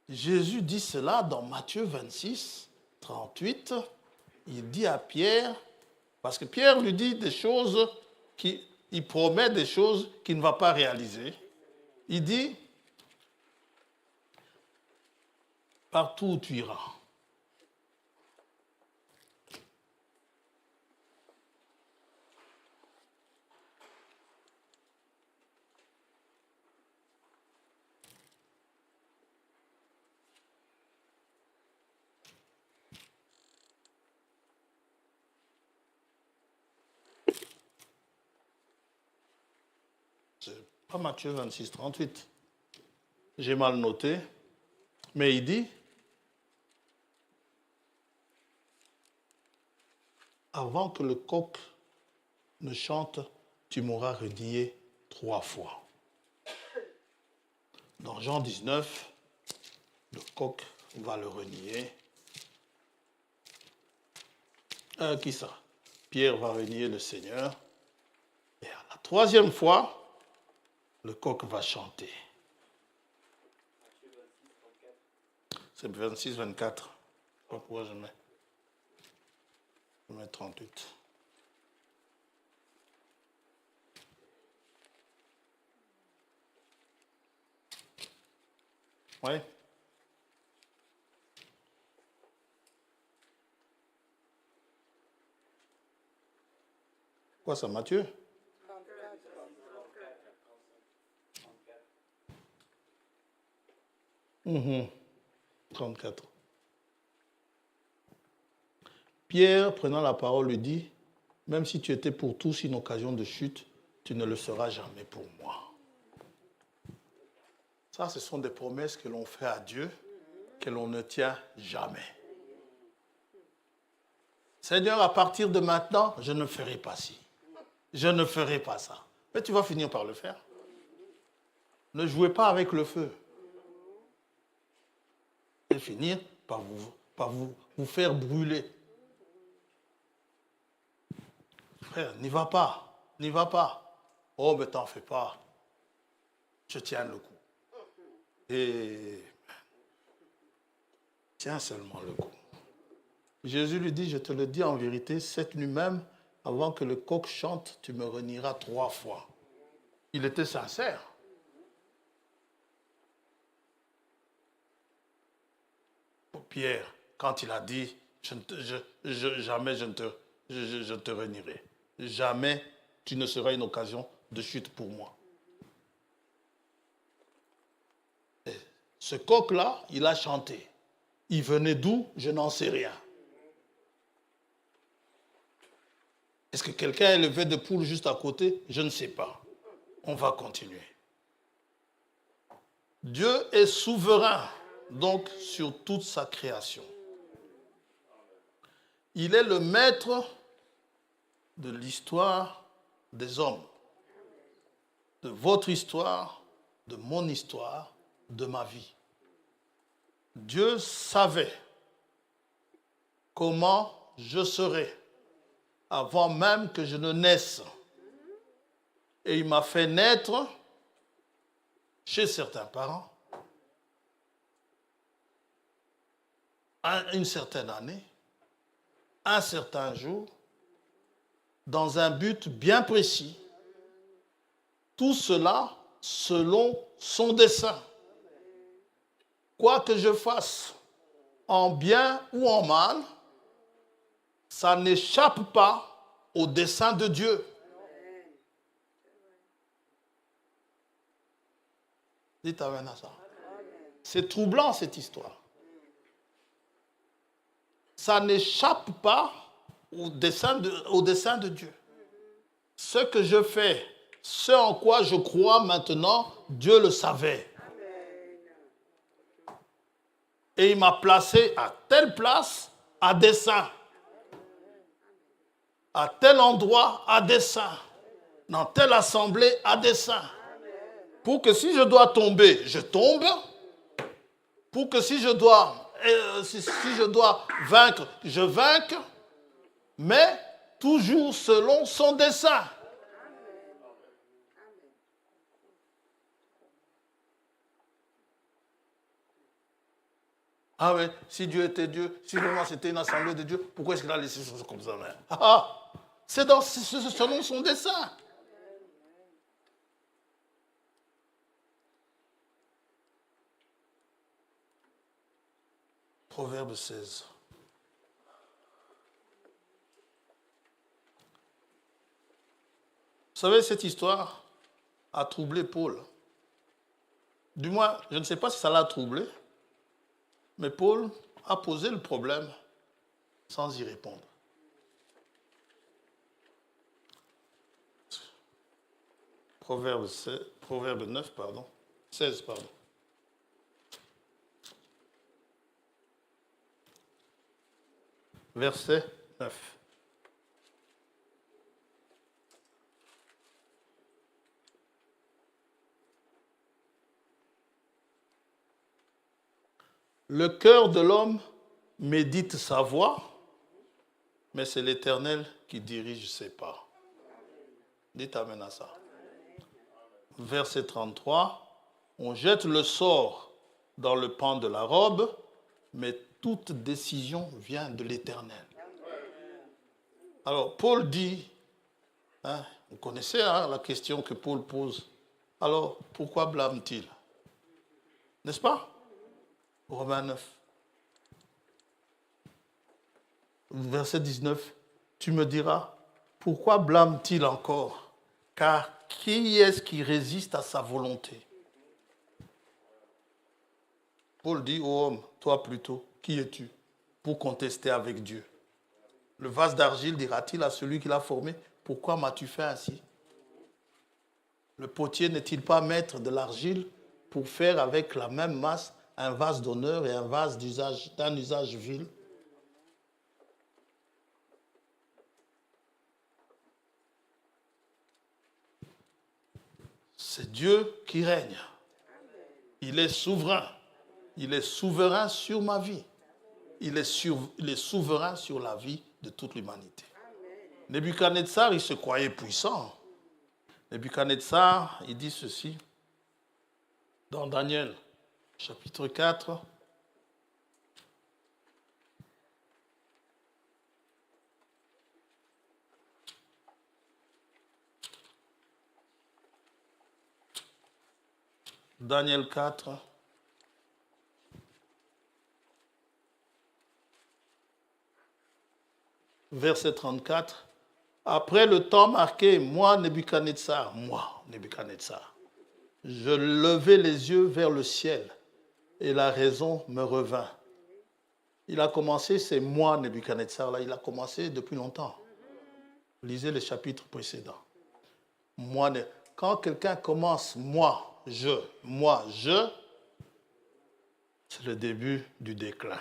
S1: Jésus dit cela dans Matthieu 26, 38. Il dit à Pierre, parce que Pierre lui dit des choses, il promet des choses qu'il ne va pas réaliser. Il dit, partout où tu iras. Pas Matthieu 26, 38. J'ai mal noté. Mais il dit, avant que le coq ne chante, tu m'auras renié 3 fois. Dans Jean 19, le coq va le renier. Qui ça? Pierre va renier le Seigneur. Et à la 3e fois, le coq va chanter. C'est 26, 24. Je ne sais pas pourquoi je mets 38. Oui. Quoi ça, Matthieu? 34. Pierre, prenant la parole, lui dit, même si tu étais pour tous une occasion de chute, tu ne le seras jamais pour moi. Ça, ce sont des promesses que l'on fait à Dieu, que l'on ne tient jamais. Seigneur, à partir de maintenant, je ne ferai pas ci. Je ne ferai pas ça. Mais tu vas finir par le faire. Ne jouez pas avec le feu. Et finir par vous faire brûler. Frère, n'y va pas. N'y va pas. Oh, mais t'en fais pas. Je tiens le coup. Et tiens seulement le coup. Jésus lui dit, je te le dis en vérité, cette nuit même, avant que le coq chante, tu me renieras 3 fois. Il était sincère. Pour Pierre, quand il a dit, jamais je te renierai. Jamais tu ne seras une occasion de chute pour moi. Et ce coq-là, il a chanté. Il venait d'où? Je n'en sais rien. Est-ce que quelqu'un a élevé de poules juste à côté? Je ne sais pas. On va continuer. Dieu est souverain, donc, sur toute sa création. Il est le maître de l'histoire des hommes, de votre histoire, de mon histoire, de ma vie. Dieu savait comment je serais avant même que je ne naisse. Et il m'a fait naître chez certains parents à une certaine année, un certain jour, dans un but bien précis. Tout cela selon son dessein. Quoi que je fasse, en bien ou en mal, ça n'échappe pas au dessein de Dieu. Dites amen à ça. C'est troublant cette histoire. Ça n'échappe pas au dessein de Dieu. Ce que je fais, ce en quoi je crois maintenant, Dieu le savait. Et il m'a placé à telle place, à dessein. À tel endroit, à dessein. Dans telle assemblée, à dessein. Pour que si je dois tomber, je tombe. Pour que si je dois vaincre, je vainque. Mais toujours selon son dessein. Ah ouais, si Dieu était Dieu, si vraiment c'était une assemblée de Dieu, pourquoi est-ce qu'il a laissé ça comme ça? C'est selon son dessein. Proverbe 16. Vous savez, cette histoire a troublé Paul. Du moins, je ne sais pas si ça l'a troublé, mais Paul a posé le problème sans y répondre. Proverbe 16. Verset 9. Le cœur de l'homme médite sa voie, mais c'est l'Éternel qui dirige ses pas. Dites amen à ça. Verset 33. On jette le sort dans le pan de la robe, mais toute décision vient de l'Éternel. Alors, Paul dit, vous connaissez la question que Paul pose. Alors, pourquoi blâme-t-il? N'est-ce pas? Romains 9. Verset 19. Tu me diras, pourquoi blâme-t-il encore? Car qui est-ce qui résiste à sa volonté? Paul dit, ô homme, toi plutôt, qui es-tu pour contester avec Dieu? Le vase d'argile dira-t-il à celui qui l'a formé, pourquoi m'as-tu fait ainsi? Le potier n'est-il pas maître de l'argile pour faire avec la même masse un vase d'honneur et un vase d'un usage vil? C'est Dieu qui règne. Il est souverain. Il est souverain sur ma vie. Il est souverain sur la vie de toute l'humanité. Nebuchadnezzar, il se croyait puissant. Nebuchadnezzar, il dit ceci dans Daniel, chapitre 4. Daniel 4. Verset 34. Après le temps marqué, moi, Nebuchadnezzar, je levai les yeux vers le ciel et la raison me revint. Il a commencé, c'est moi, Nebuchadnezzar, là, il a commencé depuis longtemps. Lisez les chapitres précédents. Quand quelqu'un commence moi, je, c'est le début du déclin.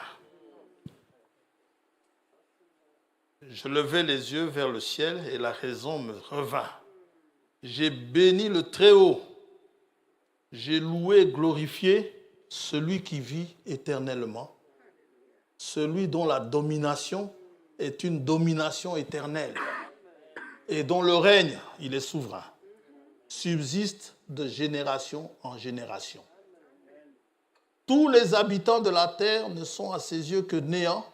S1: Je levai les yeux vers le ciel et la raison me revint. J'ai béni le Très-Haut. J'ai loué et glorifié celui qui vit éternellement, celui dont la domination est une domination éternelle et dont le règne, il est souverain, subsiste de génération en génération. Tous les habitants de la terre ne sont à ses yeux que néants.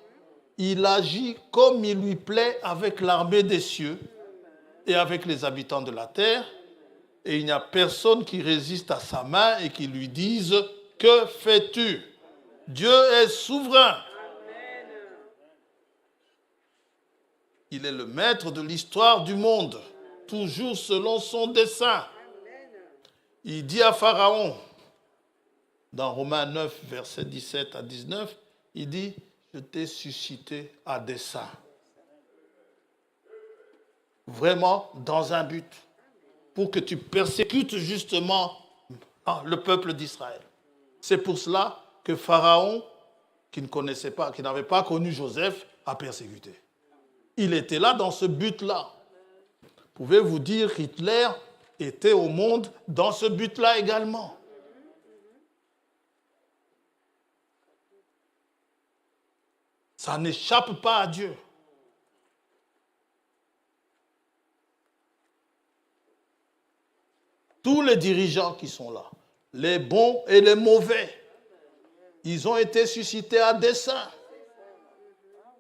S1: Il agit comme il lui plaît avec l'armée des cieux et avec les habitants de la terre, et il n'y a personne qui résiste à sa main et qui lui dise « Que fais-tu » Dieu est souverain. Il est le maître de l'histoire du monde, toujours selon son dessein. Il dit à Pharaon, dans Romains 9, versets 17 à 19, il dit « Je t'ai suscité à dessein. » Vraiment dans un but, pour que tu persécutes justement le peuple d'Israël. C'est pour cela que Pharaon, qui ne connaissait pas, qui n'avait pas connu Joseph, a persécuté. Il était là dans ce but-là. Pouvez-vous dire qu'Hitler était au monde dans ce but-là également? Ça n'échappe pas à Dieu. Tous les dirigeants qui sont là, les bons et les mauvais, ils ont été suscités à dessein.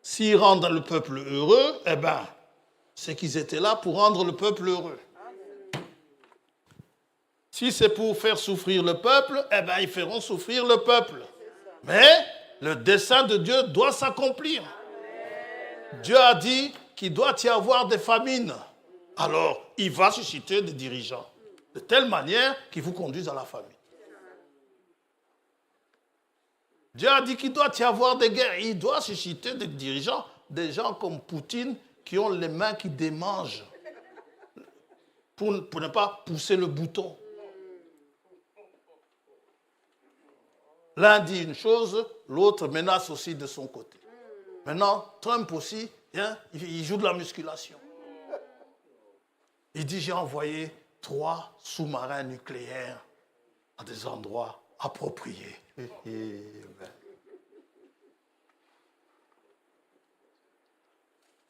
S1: S'ils rendent le peuple heureux, eh bien, c'est qu'ils étaient là pour rendre le peuple heureux. Si c'est pour faire souffrir le peuple, eh bien, ils feront souffrir le peuple. Mais le dessein de Dieu doit s'accomplir. Dieu a dit qu'il doit y avoir des famines. Alors, il va susciter des dirigeants de telle manière qu'ils vous conduisent à la famine. Dieu a dit qu'il doit y avoir des guerres. Il doit susciter des dirigeants, des gens comme Poutine, qui ont les mains qui démangent pour ne pas pousser le bouton. L'un dit une chose, l'autre menace aussi de son côté. Maintenant, Trump aussi, il joue de la musculation. Il dit, j'ai envoyé 3 sous-marins nucléaires à des endroits appropriés.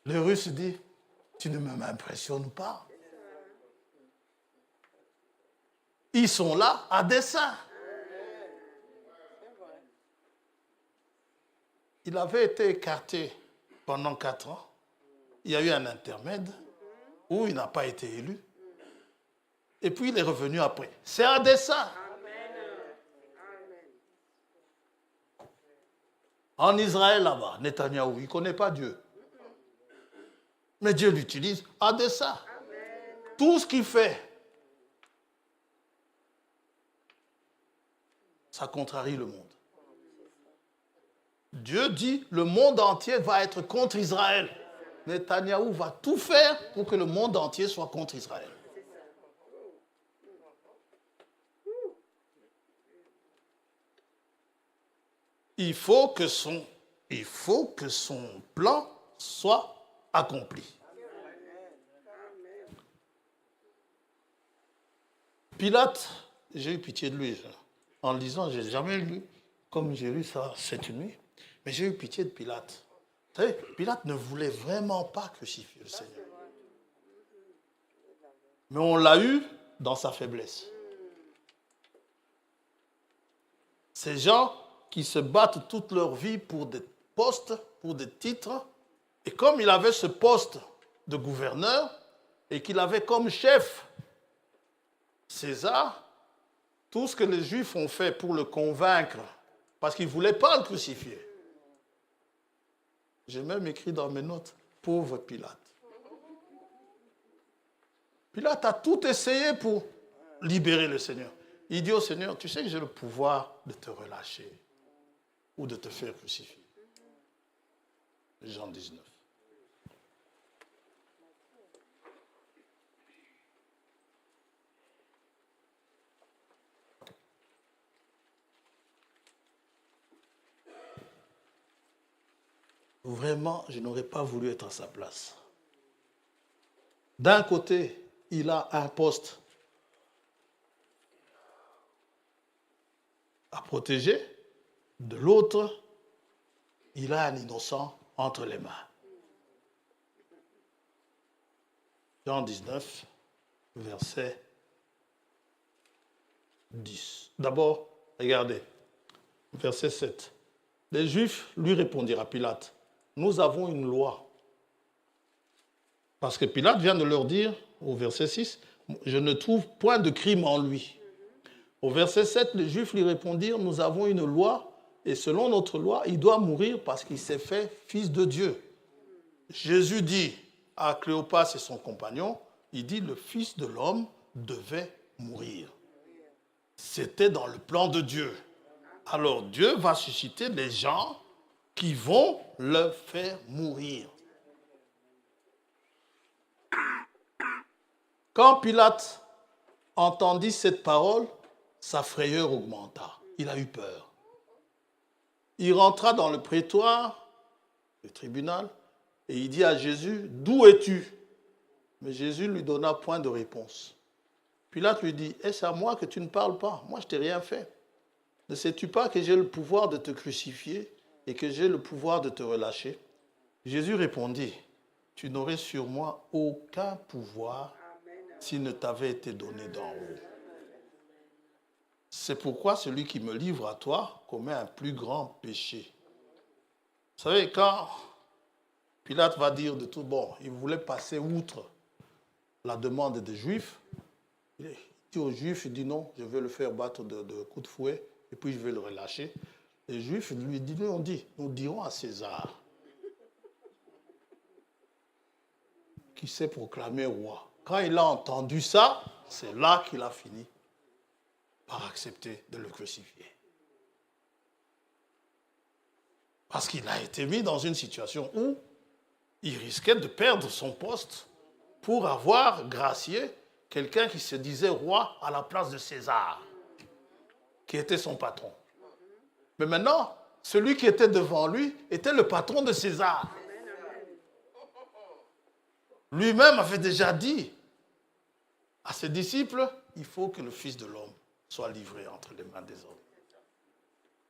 S1: Le Russe dit, tu ne m'impressionnes pas. Ils sont là à dessein. Il avait été écarté pendant 4 ans. Il y a eu un intermède où il n'a pas été élu. Et puis il est revenu après. C'est à dessein. En Israël, là-bas, Netanyahou, il ne connaît pas Dieu. Mais Dieu l'utilise à dessein. Tout ce qu'il fait, ça contrarie le monde. Dieu dit, le monde entier va être contre Israël. Netanyahou va tout faire pour que le monde entier soit contre Israël. Il faut que son plan soit accompli. Pilate, j'ai eu pitié de lui. En lisant, je n'ai jamais lu comme j'ai lu ça cette nuit. Mais j'ai eu pitié de Pilate. Vous savez, Pilate ne voulait vraiment pas crucifier le Seigneur. Mais on l'a eu dans sa faiblesse. Ces gens qui se battent toute leur vie pour des postes, pour des titres, et comme il avait ce poste de gouverneur, et qu'il avait comme chef César, tout ce que les Juifs ont fait pour le convaincre, parce qu'ils ne voulaient pas le crucifier. J'ai même écrit dans mes notes, pauvre Pilate. Pilate a tout essayé pour libérer le Seigneur. Il dit au Seigneur, tu sais que j'ai le pouvoir de te relâcher ou de te faire crucifier. Jean 19. Vraiment, je n'aurais pas voulu être à sa place. D'un côté, il a un poste à protéger. De l'autre, il a un innocent entre les mains. Jean 19, verset 10. D'abord, regardez, verset 7. Les Juifs lui répondirent à Pilate, nous avons une loi. Parce que Pilate vient de leur dire, au verset 6, je ne trouve point de crime en lui. Au verset 7, les Juifs lui répondirent, nous avons une loi, et selon notre loi, il doit mourir parce qu'il s'est fait fils de Dieu. Jésus dit à Cléopas et son compagnon, il dit, le Fils de l'homme devait mourir. C'était dans le plan de Dieu. Alors Dieu va susciter des gens qui vont le faire mourir. Quand Pilate entendit cette parole, sa frayeur augmenta. Il a eu peur. Il rentra dans le prétoire, le tribunal, et il dit à Jésus, d'où es-tu? Mais Jésus ne lui donna point de réponse. Pilate lui dit, est-ce à moi que tu ne parles pas? Moi, je ne t'ai rien fait. Ne sais-tu pas que j'ai le pouvoir de te crucifier et que j'ai le pouvoir de te relâcher? Jésus répondit, tu n'aurais sur moi aucun pouvoir s'il ne t'avait été donné d'en haut. C'est pourquoi celui qui me livre à toi commet un plus grand péché. Vous savez, quand Pilate va dire de tout, bon, il voulait passer outre la demande des Juifs, il dit aux Juifs, il dit non, je vais le faire battre de coups de fouet et puis je vais le relâcher. Les Juifs lui disent, nous dirons à César qui s'est proclamé roi. Quand il a entendu ça, c'est là qu'il a fini par accepter de le crucifier. Parce qu'il a été mis dans une situation où il risquait de perdre son poste pour avoir gracié quelqu'un qui se disait roi à la place de César, qui était son patron. Mais maintenant, celui qui était devant lui était le patron de César. Lui-même avait déjà dit à ses disciples, il faut que le Fils de l'homme soit livré entre les mains des hommes.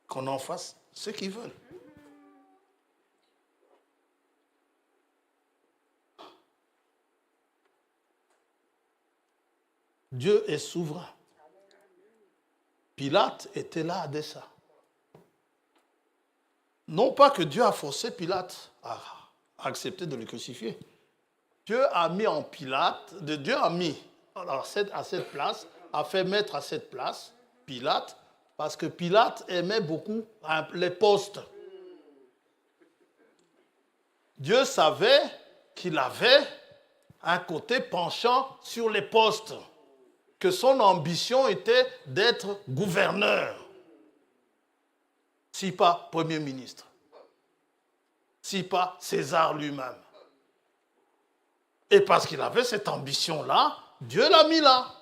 S1: Qu'on en fasse ce qu'ils veulent. Dieu est souverain. Pilate était là à dessein. Non pas que Dieu a forcé Pilate à accepter de le crucifier. Dieu a mis à cette place, a fait mettre à cette place Pilate, parce que Pilate aimait beaucoup les postes. Dieu savait qu'il avait un côté penchant sur les postes, que son ambition était d'être gouverneur, si pas Premier ministre, si pas César lui-même. Et parce qu'il avait cette ambition-là, Dieu l'a mis là.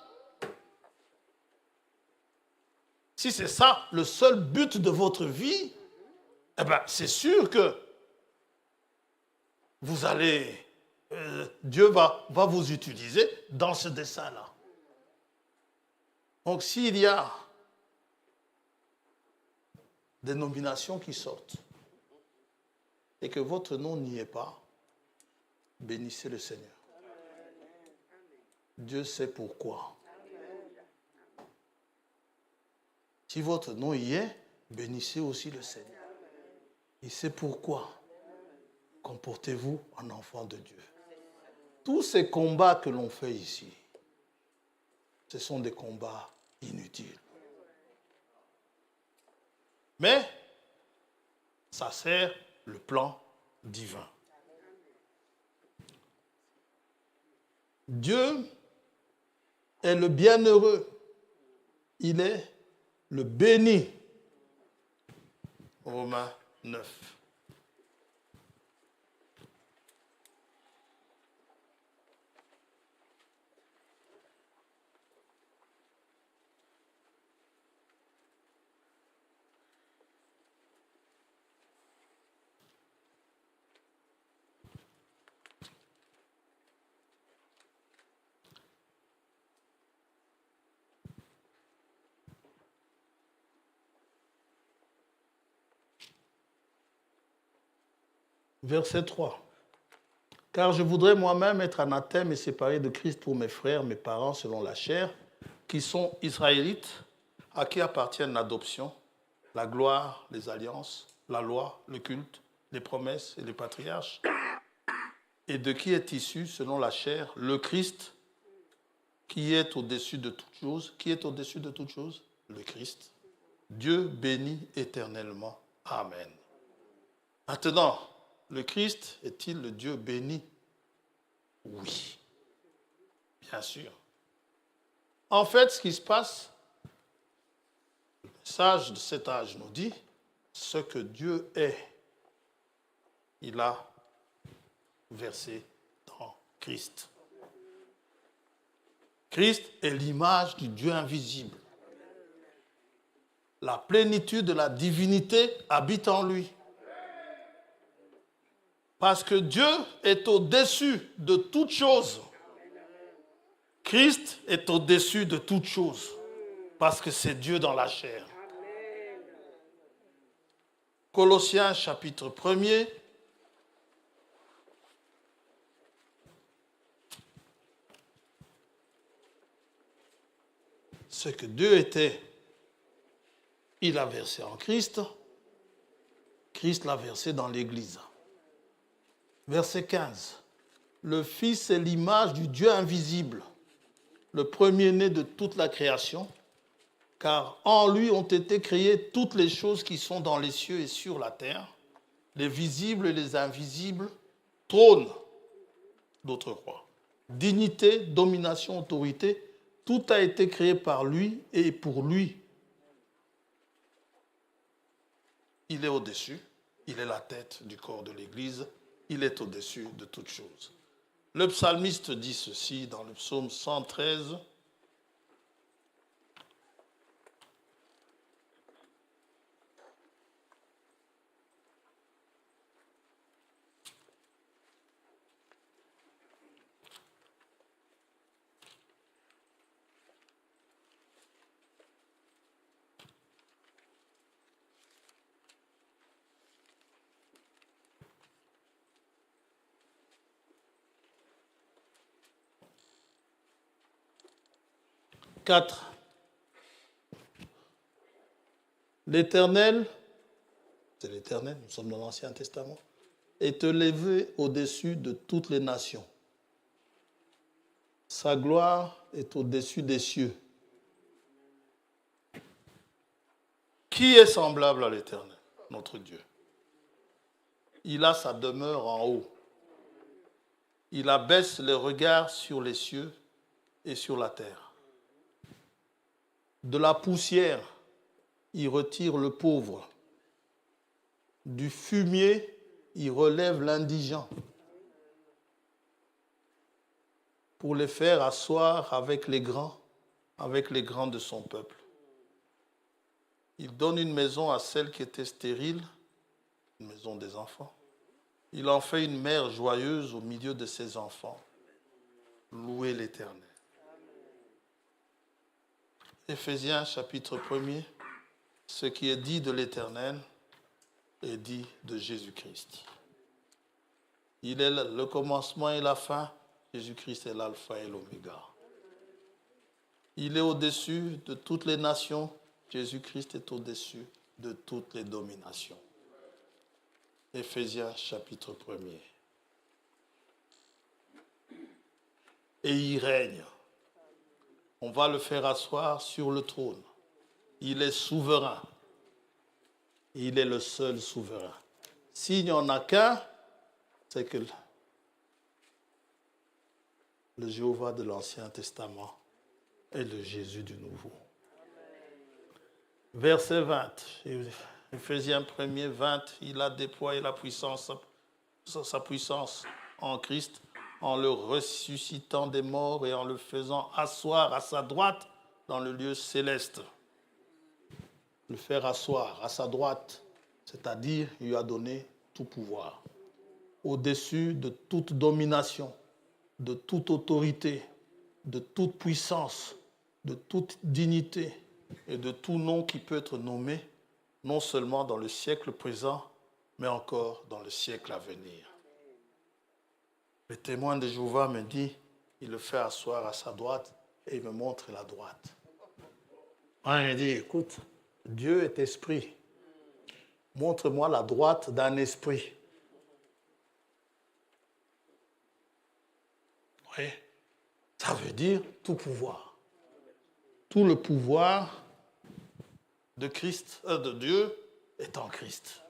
S1: Si c'est ça le seul but de votre vie, eh bien, c'est sûr que vous allez, Dieu va vous utiliser dans ce dessein-là. Donc, s'il y a des nominations qui sortent et que votre nom n'y est pas, bénissez le Seigneur. Dieu sait pourquoi. Si votre nom y est, bénissez aussi le Seigneur. Il sait pourquoi. Comportez-vous en enfant de Dieu. Tous ces combats que l'on fait ici, ce sont des combats inutiles. Mais ça sert le plan divin. Dieu est le bienheureux. Il est le béni. Romains 9. Verset 3. Car je voudrais moi-même être anathème et séparé de Christ pour mes frères, mes parents selon la chair, qui sont israélites, à qui appartiennent l'adoption, la gloire, les alliances, la loi, le culte, les promesses et les patriarches, et de qui est issu, selon la chair, le Christ, qui est au-dessus de toutes choses. Qui est au-dessus de toutes choses? Le Christ. Dieu béni éternellement. Amen. Maintenant, le Christ est-il le Dieu béni? Oui, bien sûr. En fait, ce qui se passe, le message de cet âge nous dit, ce que Dieu est, il a versé dans Christ. Christ est l'image du Dieu invisible. La plénitude de la divinité habite en lui. Parce que Dieu est au-dessus de toute chose. Christ est au-dessus de toute chose. Parce que c'est Dieu dans la chair. Colossiens chapitre 1er. Ce que Dieu était, il a versé en Christ. Christ l'a versé dans l'Église. Verset 15. Le Fils est l'image du Dieu invisible, le premier-né de toute la création, car en lui ont été créées toutes les choses qui sont dans les cieux et sur la terre, les visibles et les invisibles, trône d'autres rois, dignité, domination, autorité, tout a été créé par lui et pour lui. Il est au-dessus, il est la tête du corps de l'Église, il est au-dessus de toutes choses. Le psalmiste dit ceci dans le psaume 113. L'Éternel, c'est l'Éternel, nous sommes dans l'Ancien Testament, est élevé au-dessus de toutes les nations. Sa gloire est au-dessus des cieux. Qui est semblable à l'Éternel, notre Dieu? Il a sa demeure en haut. Il abaisse les regards sur les cieux et sur la terre. De la poussière, il retire le pauvre. Du fumier, il relève l'indigent. pour les faire asseoir avec les grands de son peuple. Il donne une maison à celle qui était stérile, une maison des enfants. Il en fait une mère joyeuse au milieu de ses enfants. Louez l'Éternel. Éphésiens chapitre 1er, ce qui est dit de l'Éternel est dit de Jésus-Christ. Il est le commencement et la fin. Jésus-Christ est l'alpha et l'oméga. Il est au-dessus de toutes les nations. Jésus-Christ est au-dessus de toutes les dominations. Éphésiens chapitre 1er. Et il règne. On va le faire asseoir sur le trône. Il est souverain. Il est le seul souverain. S'il n'y en a qu'un, c'est que le Jéhovah de l'Ancien Testament est le Jésus du Nouveau. Verset 20, Éphésiens 1er, 20, il a déployé sa puissance en Christ, en le ressuscitant des morts et en le faisant asseoir à sa droite dans le lieu céleste. Le faire asseoir à sa droite, c'est-à-dire il lui a donné tout pouvoir, au-dessus de toute domination, de toute autorité, de toute puissance, de toute dignité et de tout nom qui peut être nommé, non seulement dans le siècle présent, mais encore dans le siècle à venir. Le témoin de Jéhovah me dit, il le fait asseoir à sa droite et il me montre la droite. Il me dit, écoute, Dieu est esprit. Montre-moi la droite d'un esprit. Oui, ça veut dire tout pouvoir. Tout le pouvoir de Christ, de Dieu est en Christ.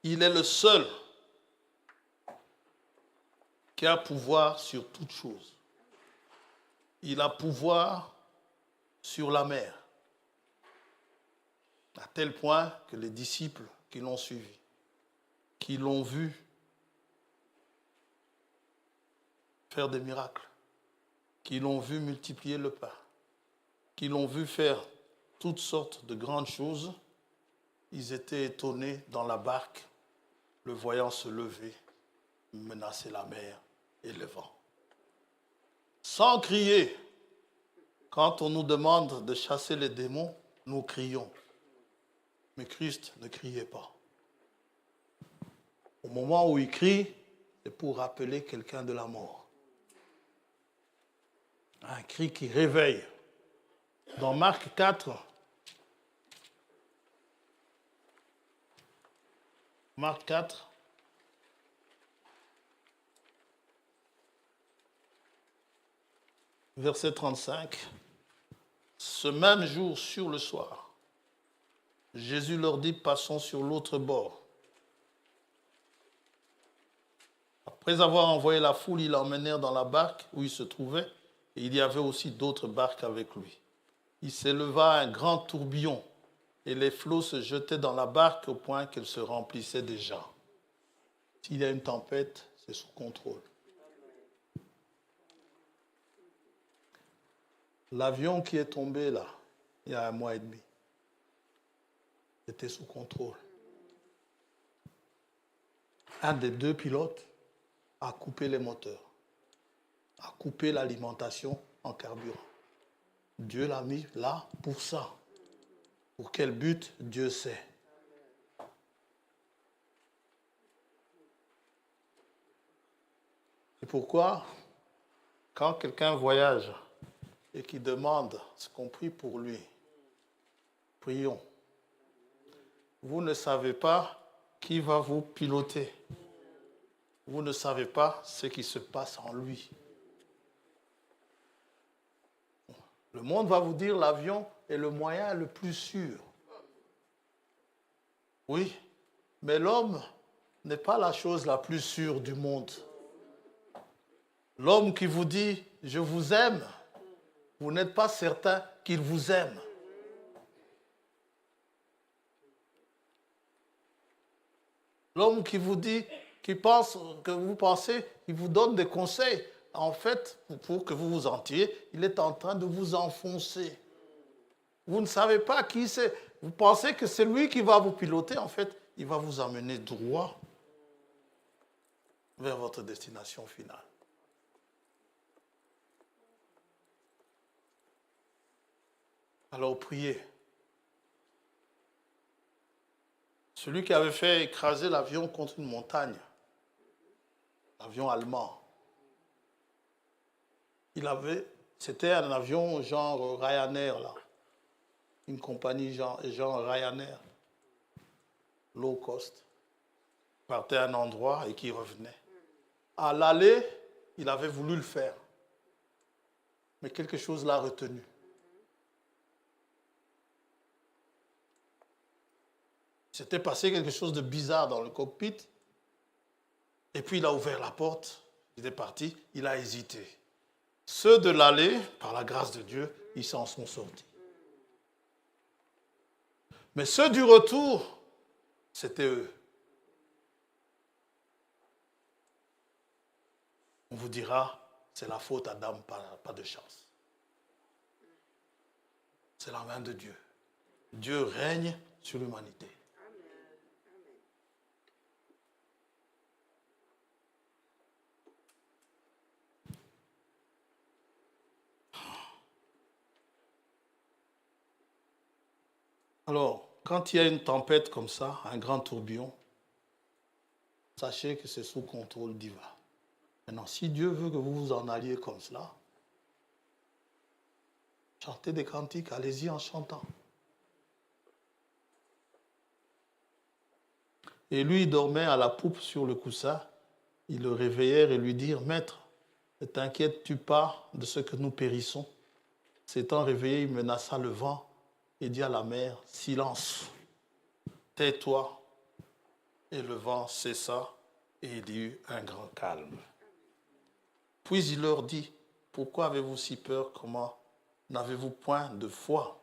S1: Il est le seul qui a pouvoir sur toute chose. Il a pouvoir sur la mer, à tel point que les disciples qui l'ont suivi, qui l'ont vu faire des miracles, qui l'ont vu multiplier le pain, qui l'ont vu faire toutes sortes de grandes choses, ils étaient étonnés dans la barque, le voyant se lever, menacer la mer et le vent. Sans crier, quand on nous demande de chasser les démons, nous crions. Mais Christ ne criait pas. Au moment où il crie, c'est pour rappeler quelqu'un de la mort. Un cri qui réveille. Dans Marc 4, verset 35, ce même jour, sur le soir, Jésus leur dit, passons sur l'autre bord. Après avoir envoyé la foule, ils l'emmenèrent dans la barque où il se trouvait, et il y avait aussi d'autres barques avec lui. Il s'éleva un grand tourbillon, et les flots se jetaient dans la barque au point qu'elle se remplissait déjà. S'il y a une tempête, c'est sous contrôle. L'avion qui est tombé là, il y a 1 mois et demi, était sous contrôle. Un des 2 pilotes a coupé les moteurs, a coupé l'alimentation en carburant. Dieu l'a mis là pour ça. Pour quel but, Dieu sait. C'est pourquoi, quand quelqu'un voyage et qui demande ce qu'on prie pour lui, prions. Vous ne savez pas qui va vous piloter. Vous ne savez pas ce qui se passe en lui. Le monde va vous dire l'avion est le moyen le plus sûr. Oui, mais l'homme n'est pas la chose la plus sûre du monde. L'homme qui vous dit « je vous aime », vous n'êtes pas certain qu'il vous aime. L'homme qui vous dit que vous pensez, il vous donne des conseils. En fait, pour que vous vous en tirez, il est en train de vous enfoncer. Vous ne savez pas qui c'est. Vous pensez que c'est lui qui va vous piloter. En fait, il va vous amener droit vers votre destination finale. Alors priez. Celui qui avait fait écraser l'avion contre une montagne, l'avion allemand, c'était un avion genre Ryanair, là. Une compagnie genre Ryanair, low cost, partait à un endroit et qui revenait. À l'aller, il avait voulu le faire, mais quelque chose l'a retenu. S'était passé quelque chose de bizarre dans le cockpit, et puis il a ouvert la porte, il est parti, il a hésité. Ceux de l'aller, par la grâce de Dieu, ils s'en sont sortis. Mais ceux du retour, c'était eux. On vous dira, c'est la faute à Adam, pas de chance. C'est la main de Dieu. Dieu règne sur l'humanité. Alors, quand il y a une tempête comme ça, un grand tourbillon, sachez que c'est sous contrôle divin. Maintenant, si Dieu veut que vous vous en alliez comme cela, chantez des cantiques, allez-y en chantant. Et lui, il dormait à la poupe sur le coussin. Ils le réveillèrent et lui dirent, « Maître, ne t'inquiètes-tu pas de ce que nous périssons ?» S'étant réveillé, il menaça le vent et dit à la mer, « Silence, tais-toi. » Et le vent cessa et il y eut un grand calme. Puis il leur dit, « Pourquoi avez-vous si peur? Comment n'avez-vous point de foi ?»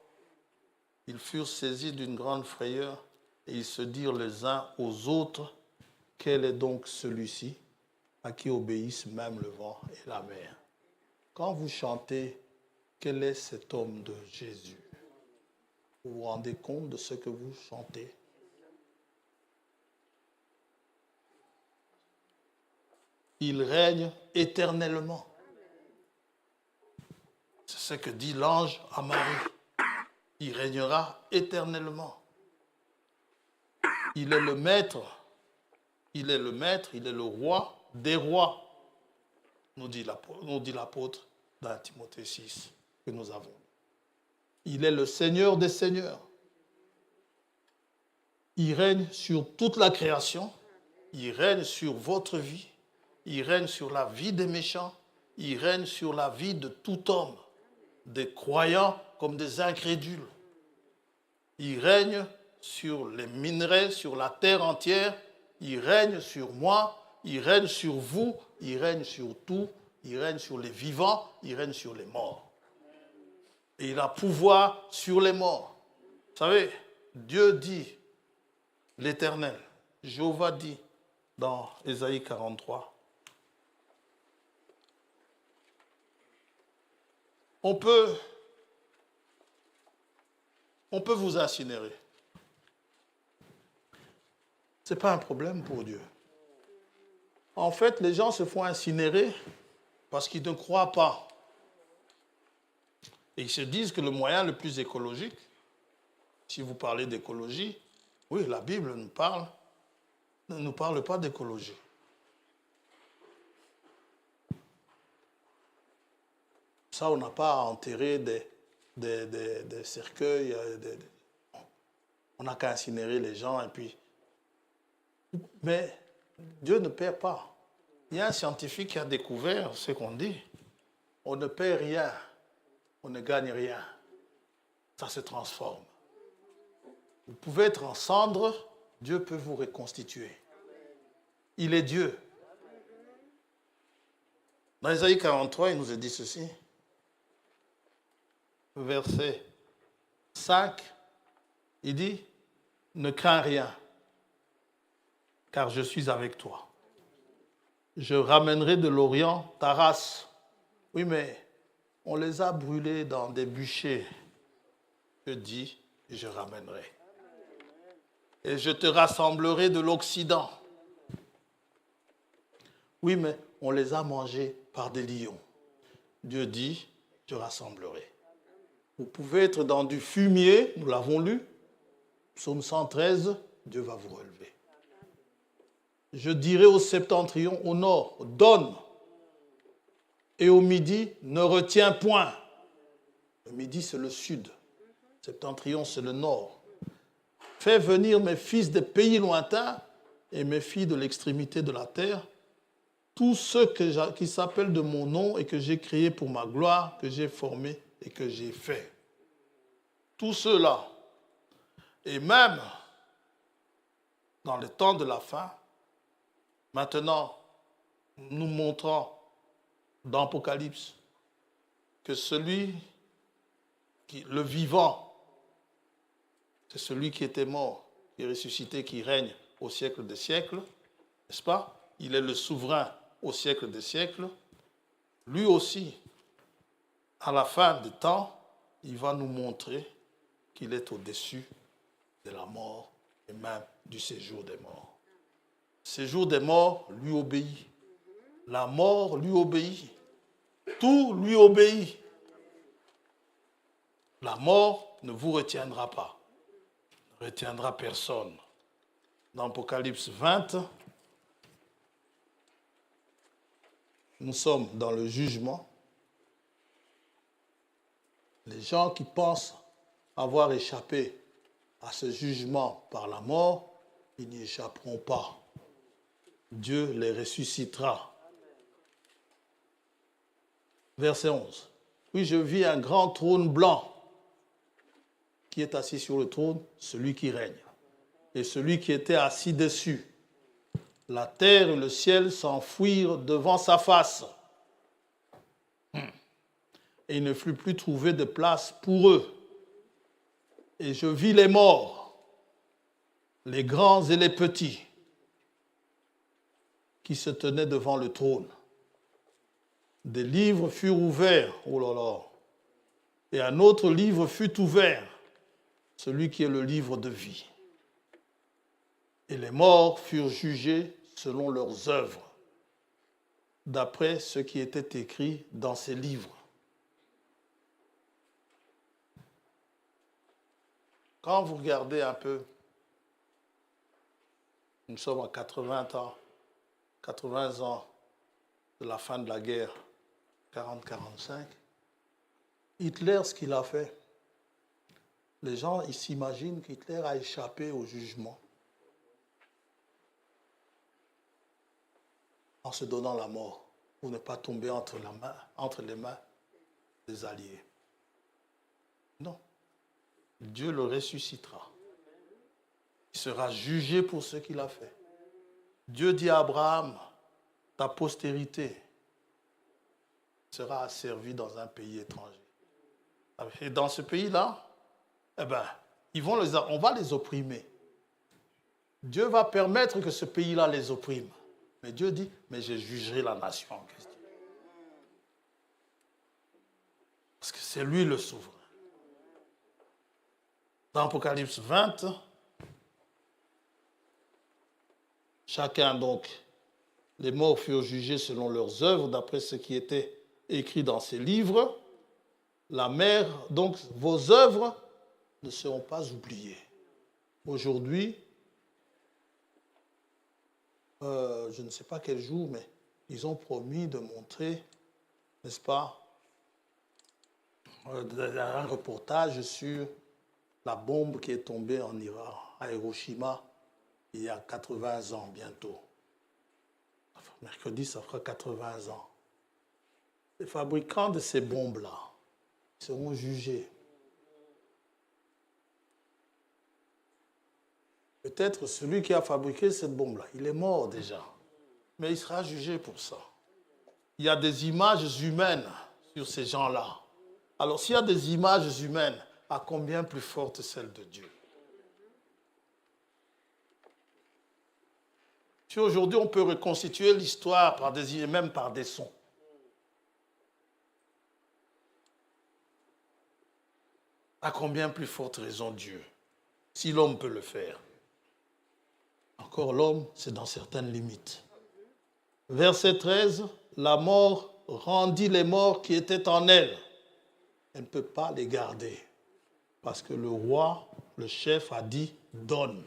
S1: Ils furent saisis d'une grande frayeur et ils se dirent les uns aux autres, « Quel est donc celui-ci à qui obéissent même le vent et la mer ?» Quand vous chantez, quel est cet homme de Jésus? Vous vous rendez compte de ce que vous chantez? Il règne éternellement. C'est ce que dit l'ange à Marie. Il régnera éternellement. Il est le maître. Il est le maître, il est le roi des rois, nous dit l'apôtre dans Timothée 6 que nous avons. Il est le Seigneur des seigneurs. Il règne sur toute la création. Il règne sur votre vie. Il règne sur la vie des méchants. Il règne sur la vie de tout homme, des croyants comme des incrédules. Il règne sur les minerais, sur la terre entière. Il règne sur moi. Il règne sur vous. Il règne sur tout. Il règne sur les vivants. Il règne sur les morts. Et il a pouvoir sur les morts. Vous savez, Dieu dit, l'Éternel, Jéhovah dit dans Ésaïe 43, on peut vous incinérer. Ce n'est pas un problème pour Dieu. En fait, les gens se font incinérer parce qu'ils ne croient pas. Et ils se disent que le moyen le plus écologique, si vous parlez d'écologie, oui, la Bible ne nous parle pas d'écologie. Ça, on n'a pas à enterrer des cercueils. On n'a qu'à incinérer les gens et puis... Mais Dieu ne perd pas. Il y a un scientifique qui a découvert ce qu'on dit. On ne perd rien. On ne gagne rien. Ça se transforme. Vous pouvez être en cendres, Dieu peut vous reconstituer. Il est Dieu. Dans Ésaïe 43, il nous a dit ceci. Verset 5, il dit, ne crains rien, car je suis avec toi. je ramènerai de l'Orient ta race. Oui, mais on les a brûlés dans des bûchers. Je dis, je ramènerai. Et je te rassemblerai de l'Occident. Oui, mais on les a mangés par des lions. Dieu dit, je rassemblerai. Vous pouvez être dans du fumier, nous l'avons lu. Psaume 113, Dieu va vous relever. Je dirai au septentrion, au nord, donne. Et au midi, ne retiens point. Le midi, c'est le sud. Le septentrion, c'est le nord. Fais venir mes fils des pays lointains et mes filles de l'extrémité de la terre, tous ceux qui s'appellent de mon nom et que j'ai créés pour ma gloire, que j'ai formé et que j'ai fait. Tous ceux-là. Et même dans le temps de la fin, maintenant, nous montrons dans l'Apocalypse que le vivant, c'est celui qui était mort, qui est ressuscité, qui règne au siècle des siècles, n'est-ce pas? Il est le souverain au siècle des siècles. Lui aussi, à la fin des temps, il va nous montrer qu'il est au-dessus de la mort et même du séjour des morts. Le séjour des morts lui obéit. La mort lui obéit. Tout lui obéit. La mort ne vous retiendra pas. Ne retiendra personne. Dans Apocalypse 20, nous sommes dans le jugement. Les gens qui pensent avoir échappé à ce jugement par la mort, ils n'y échapperont pas. Dieu les ressuscitera. Verset 11. Oui, je vis un grand trône blanc. Qui est assis sur le trône? Celui qui règne. Et celui qui était assis dessus. La terre et le ciel s'enfuirent devant sa face. Et il ne fut plus trouvé de place pour eux. Et je vis les morts, les grands et les petits, qui se tenaient devant le trône. Des livres furent ouverts, oh là là, et un autre livre fut ouvert, celui qui est le livre de vie. Et les morts furent jugés selon leurs œuvres, d'après ce qui était écrit dans ces livres. Quand vous regardez un peu, nous sommes à 80 ans de la fin de la guerre, 40-45. Hitler, ce qu'il a fait, les gens ils s'imaginent qu'Hitler a échappé au jugement en se donnant la mort pour ne pas tomber entre les mains des alliés. Non. Dieu le ressuscitera. Il sera jugé pour ce qu'il a fait. Dieu dit à Abraham, ta postérité sera asservie dans un pays étranger. Et dans ce pays-là, on va les opprimer. Dieu va permettre que ce pays-là les opprime. Mais Dieu dit, mais je jugerai la nation en question. Parce que c'est lui le souverain. Dans Apocalypse 20, chacun donc, les morts furent jugés selon leurs œuvres, d'après ce qui était écrit dans ces livres. La mer, donc vos œuvres ne seront pas oubliées. Aujourd'hui, je ne sais pas quel jour, mais ils ont promis de montrer, n'est-ce pas, un reportage sur la bombe qui est tombée en Iran, à Hiroshima, il y a 80 ans bientôt. Mercredi, ça fera 80 ans. Les fabricants de ces bombes-là seront jugés. Peut-être celui qui a fabriqué cette bombe-là, il est mort déjà, mais il sera jugé pour ça. Il y a des images humaines sur ces gens-là. Alors s'il y a des images humaines, à combien plus fortes celles de Dieu? Si aujourd'hui on peut reconstituer l'histoire même par des sons, à combien plus forte raison Dieu, si l'homme peut le faire? Encore l'homme, c'est dans certaines limites. Verset 13, la mort rendit les morts qui étaient en elle. Elle ne peut pas les garder. Parce que le roi, le chef, a dit « donne ».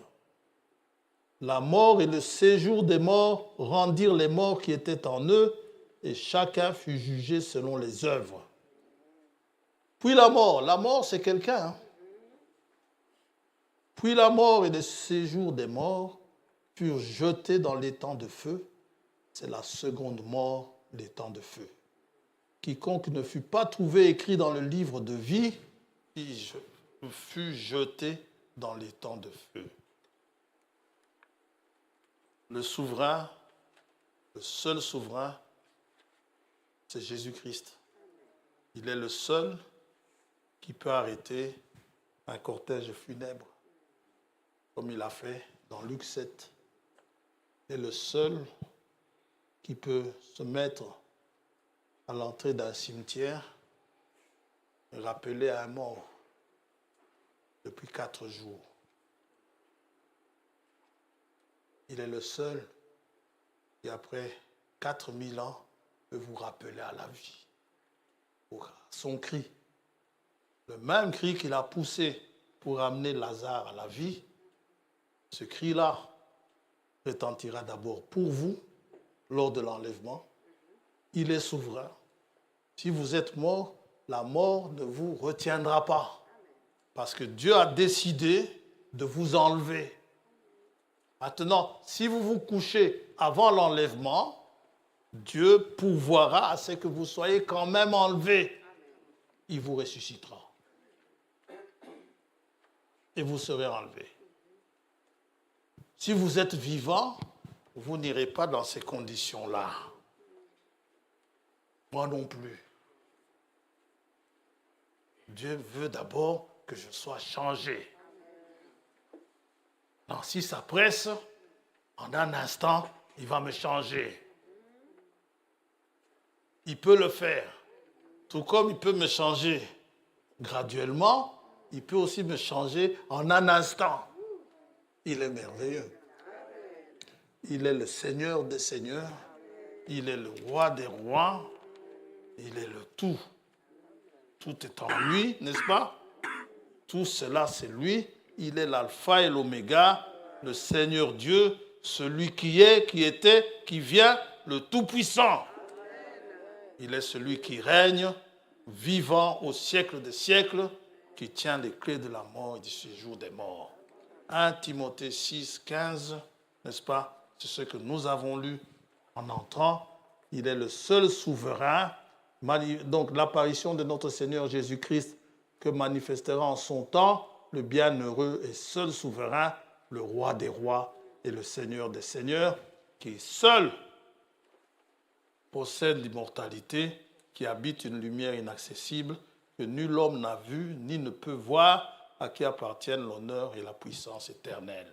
S1: La mort et le séjour des morts rendirent les morts qui étaient en eux, et chacun fut jugé selon les œuvres. Puis la mort c'est quelqu'un. Puis la mort et le séjour des morts furent jetés dans l'étang de feu. C'est la seconde mort, l'étang de feu. Quiconque ne fut pas trouvé écrit dans le livre de vie fut jeté dans l'étang de feu. Le souverain, le seul souverain, c'est Jésus-Christ. Il est le seul qui peut arrêter un cortège funèbre, comme il a fait dans Luc 7. Il est le seul qui peut se mettre à l'entrée d'un cimetière et rappeler à un mort depuis 4 jours. Il est le seul qui, après 4000 ans, peut vous rappeler à la vie. Son cri, le même cri qu'il a poussé pour amener Lazare à la vie, ce cri-là retentira d'abord pour vous lors de l'enlèvement. Il est souverain. Si vous êtes mort, la mort ne vous retiendra pas. Parce que Dieu a décidé de vous enlever. Maintenant, si vous vous couchez avant l'enlèvement, Dieu pourvoira à ce que vous soyez quand même enlevés. Il vous ressuscitera. Et vous serez enlevés. Si vous êtes vivant, vous n'irez pas dans ces conditions-là. Moi non plus. Dieu veut d'abord que je sois changé. Non, si ça presse, en un instant, il va me changer. Il peut le faire. Tout comme il peut me changer graduellement, il peut aussi me changer en un instant. Il est merveilleux. Il est le Seigneur des seigneurs. Il est le roi des rois. Il est le tout. Tout est en lui, n'est-ce pas? Tout cela, c'est lui. Il est l'alpha et l'oméga, le Seigneur Dieu, celui qui est, qui était, qui vient, le Tout-Puissant. Il est celui qui règne, vivant au siècle des siècles, qui tient les clés de la mort et du séjour des morts. 1 Timothée 6, 15, n'est-ce pas? C'est ce que nous avons lu en entrant. Il est le seul souverain. Donc l'apparition de notre Seigneur Jésus-Christ que manifestera en son temps le bienheureux et seul souverain, le roi des rois et le Seigneur des seigneurs, qui seul possède l'immortalité, qui habite une lumière inaccessible, que nul homme n'a vue ni ne peut voir, à qui appartiennent l'honneur et la puissance éternelle.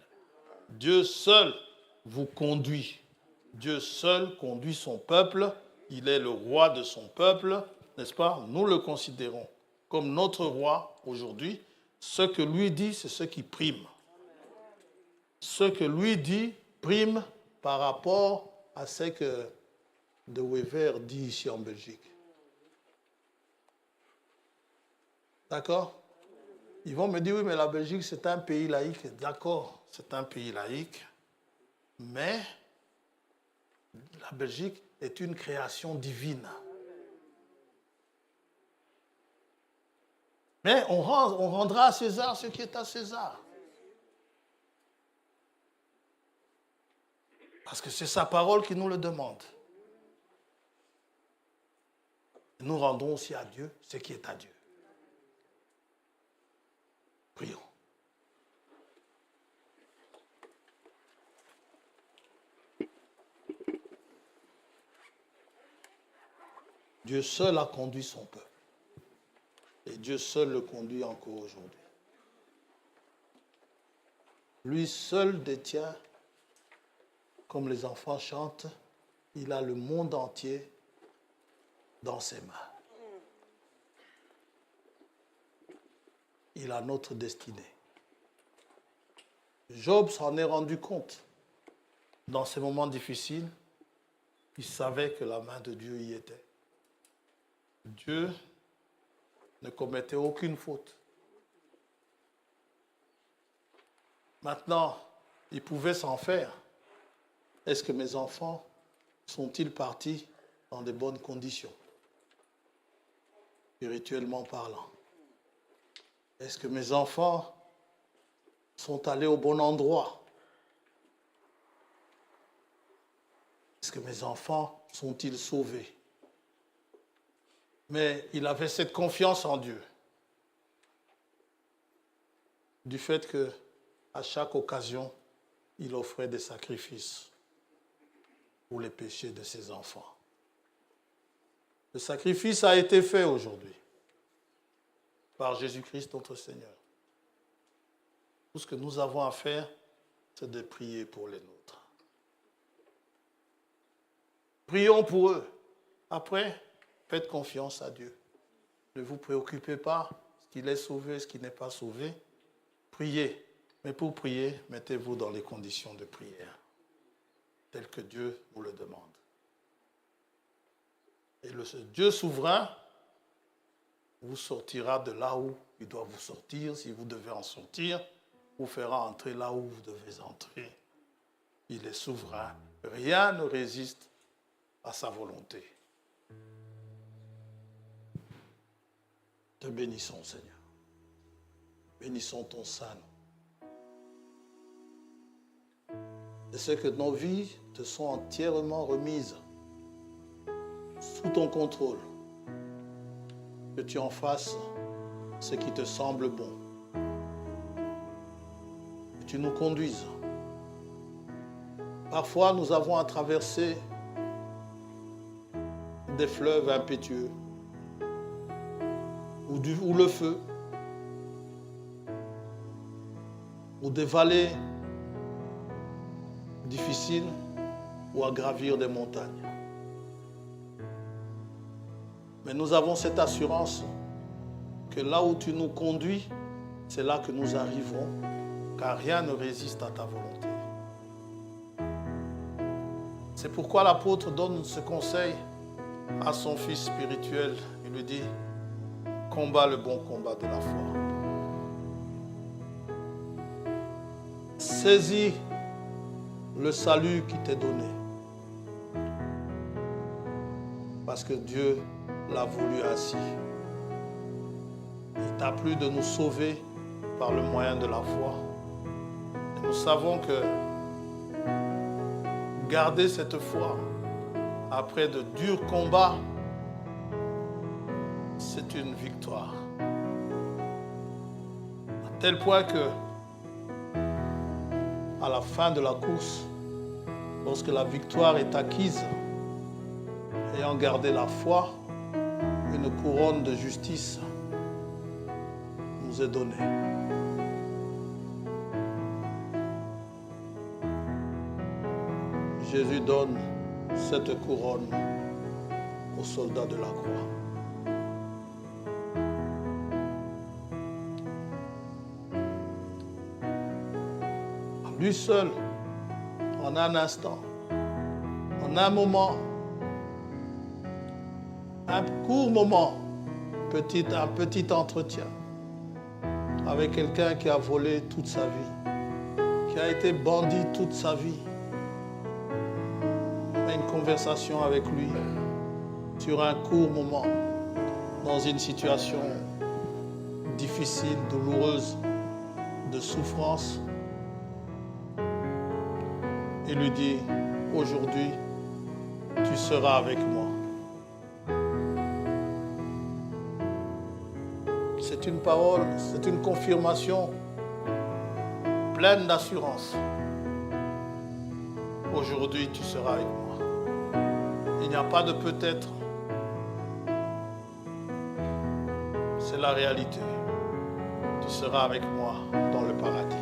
S1: Dieu seul vous conduit. Dieu seul conduit son peuple. Il est le roi de son peuple, n'est-ce pas? Nous le considérons comme notre roi aujourd'hui. Ce que lui dit, c'est ce qui prime. Ce que lui dit prime par rapport à ce que De Wever dit ici en Belgique. D'accord? Ils vont me dire, oui, mais la Belgique, c'est un pays laïque. D'accord, c'est un pays laïque. Mais la Belgique est une création divine. Mais on rendra à César ce qui est à César. Parce que c'est sa parole qui nous le demande. Nous rendons aussi à Dieu ce qui est à Dieu. Prions. Dieu seul a conduit son peuple. Et Dieu seul le conduit encore aujourd'hui. Lui seul détient comme les enfants chantent, il a le monde entier dans ses mains. Il a notre destinée. Job s'en est rendu compte. Dans ces moments difficiles, il savait que la main de Dieu y était. Dieu ne commettait aucune faute. Maintenant, il pouvait s'en faire. Est-ce que mes enfants sont-ils partis dans de bonnes conditions, spirituellement parlant? Est-ce que mes enfants sont allés au bon endroit? Est-ce que mes enfants sont-ils sauvés? Mais il avait cette confiance en Dieu, du fait qu'à chaque occasion, il offrait des sacrifices pour les péchés de ses enfants. Le sacrifice a été fait aujourd'hui par Jésus-Christ notre Seigneur. Tout ce que nous avons à faire, c'est de prier pour les nôtres. Prions pour eux. Après, faites confiance à Dieu. Ne vous préoccupez pas ce qu'il est sauvé, ce qui n'est pas sauvé. Priez. Mais pour prier, mettez-vous dans les conditions de prière, telles que Dieu vous le demande. Et le Dieu souverain vous sortira de là où il doit vous sortir. Si vous devez en sortir, vous fera entrer là où vous devez entrer. Il est souverain. Rien ne résiste à sa volonté. Te bénissons, Seigneur. Bénissons ton Saint-Nom. Et c'est que nos vies te sont entièrement remises sous ton contrôle. Que tu en fasses ce qui te semble bon. Que tu nous conduises. Parfois, nous avons à traverser des fleuves impétueux ou le feu ou des vallées difficiles ou à gravir des montagnes. Mais nous avons cette assurance que là où tu nous conduis, c'est là que nous arriverons, car rien ne résiste à ta volonté. C'est pourquoi l'apôtre donne ce conseil à son fils spirituel. Il lui dit, combat le bon combat de la foi. Saisis le salut qui t'est donné. Parce que Dieu l'a voulu ainsi. Il t'a plu de nous sauver par le moyen de la foi. Et nous savons que garder cette foi après de durs combats, c'est une victoire. À tel point que, à la fin de la course, lorsque la victoire est acquise, ayant gardé la foi, une couronne de justice nous est donnée. Jésus donne cette couronne aux soldats de la croix. Lui seul, en un instant, en un moment, un court moment, un petit entretien avec quelqu'un qui a volé toute sa vie, qui a été bandit toute sa vie. Une conversation avec lui sur un court moment, dans une situation difficile, douloureuse, de souffrance. Il lui dit, aujourd'hui, tu seras avec moi. C'est une parole, c'est une confirmation pleine d'assurance. Aujourd'hui, tu seras avec moi. Il n'y a pas de peut-être. C'est la réalité. Tu seras avec moi dans le paradis.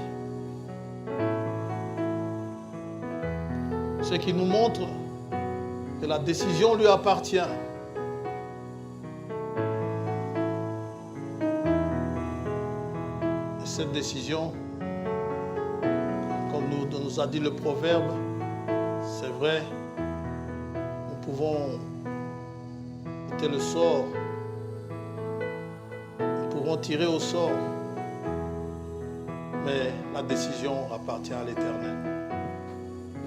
S1: Ce qui nous montre que la décision lui appartient. Et cette décision, comme nous a dit le proverbe, c'est vrai, nous pouvons ôter le sort, nous pouvons tirer au sort, mais la décision appartient à l'Éternel,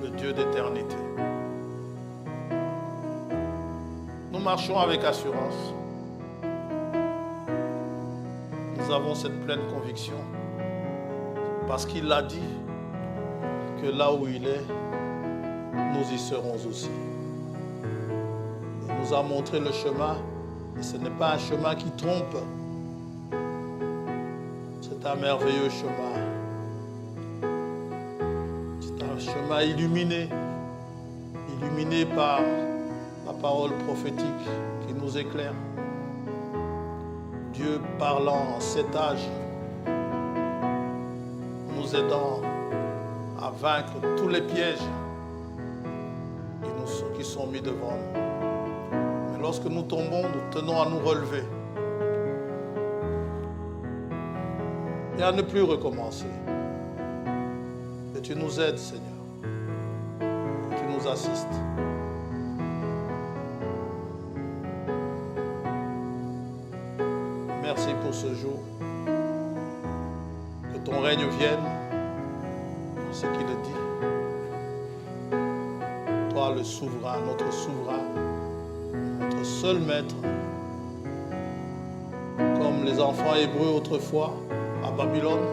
S1: le Dieu d'éternité. Nous marchons avec assurance. Nous avons cette pleine conviction, parce qu'il l'a dit, que là où il est, nous y serons aussi. Il nous a montré le chemin, et ce n'est pas un chemin qui trompe. C'est un merveilleux chemin. C'est un chemin illuminé par la parole prophétique qui nous éclaire. Dieu parlant en cet âge, nous aidant à vaincre tous les pièges qui sont mis devant nous. Mais lorsque nous tombons, nous tenons à nous relever et à ne plus recommencer. Que tu nous aides, Seigneur. Que tu nous assistes. Merci pour ce jour. Que ton règne vienne, ce qu'il dit. Toi, le souverain, notre seul maître. Comme les enfants hébreux autrefois à Babylone,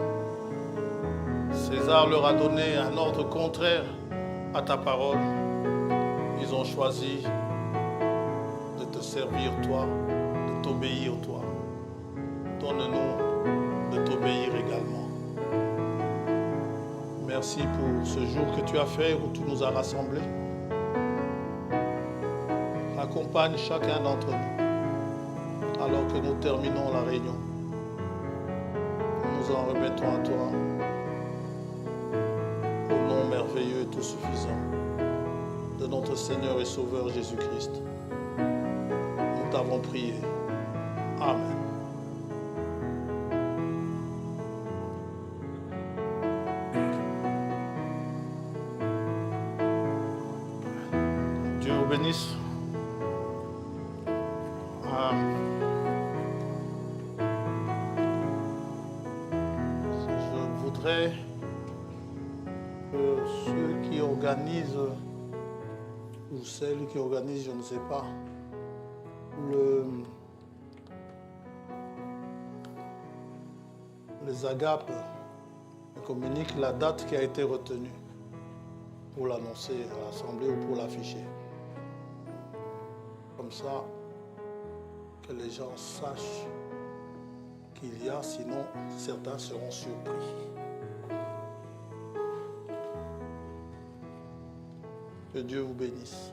S1: César leur a donné un ordre contraire à ta parole. Ils ont choisi de te servir toi, de t'obéir toi. Donne-nous de t'obéir également. Merci pour ce jour que tu as fait, où tu nous as rassemblés. Accompagne chacun d'entre nous alors que nous terminons la réunion. Nous nous en remettons à toi, au nom merveilleux et tout suffisant de notre Seigneur et Sauveur Jésus-Christ. Nous t'avons prié. Amen. Dieu vous bénisse. Je voudrais que ceux qui organisent, ou celles qui organisent, je ne sais pas, les agapes me communiquent la date qui a été retenue pour l'annoncer à l'Assemblée ou pour l'afficher. Comme ça, que les gens sachent qu'il y a, sinon certains seront surpris. Que Dieu vous bénisse.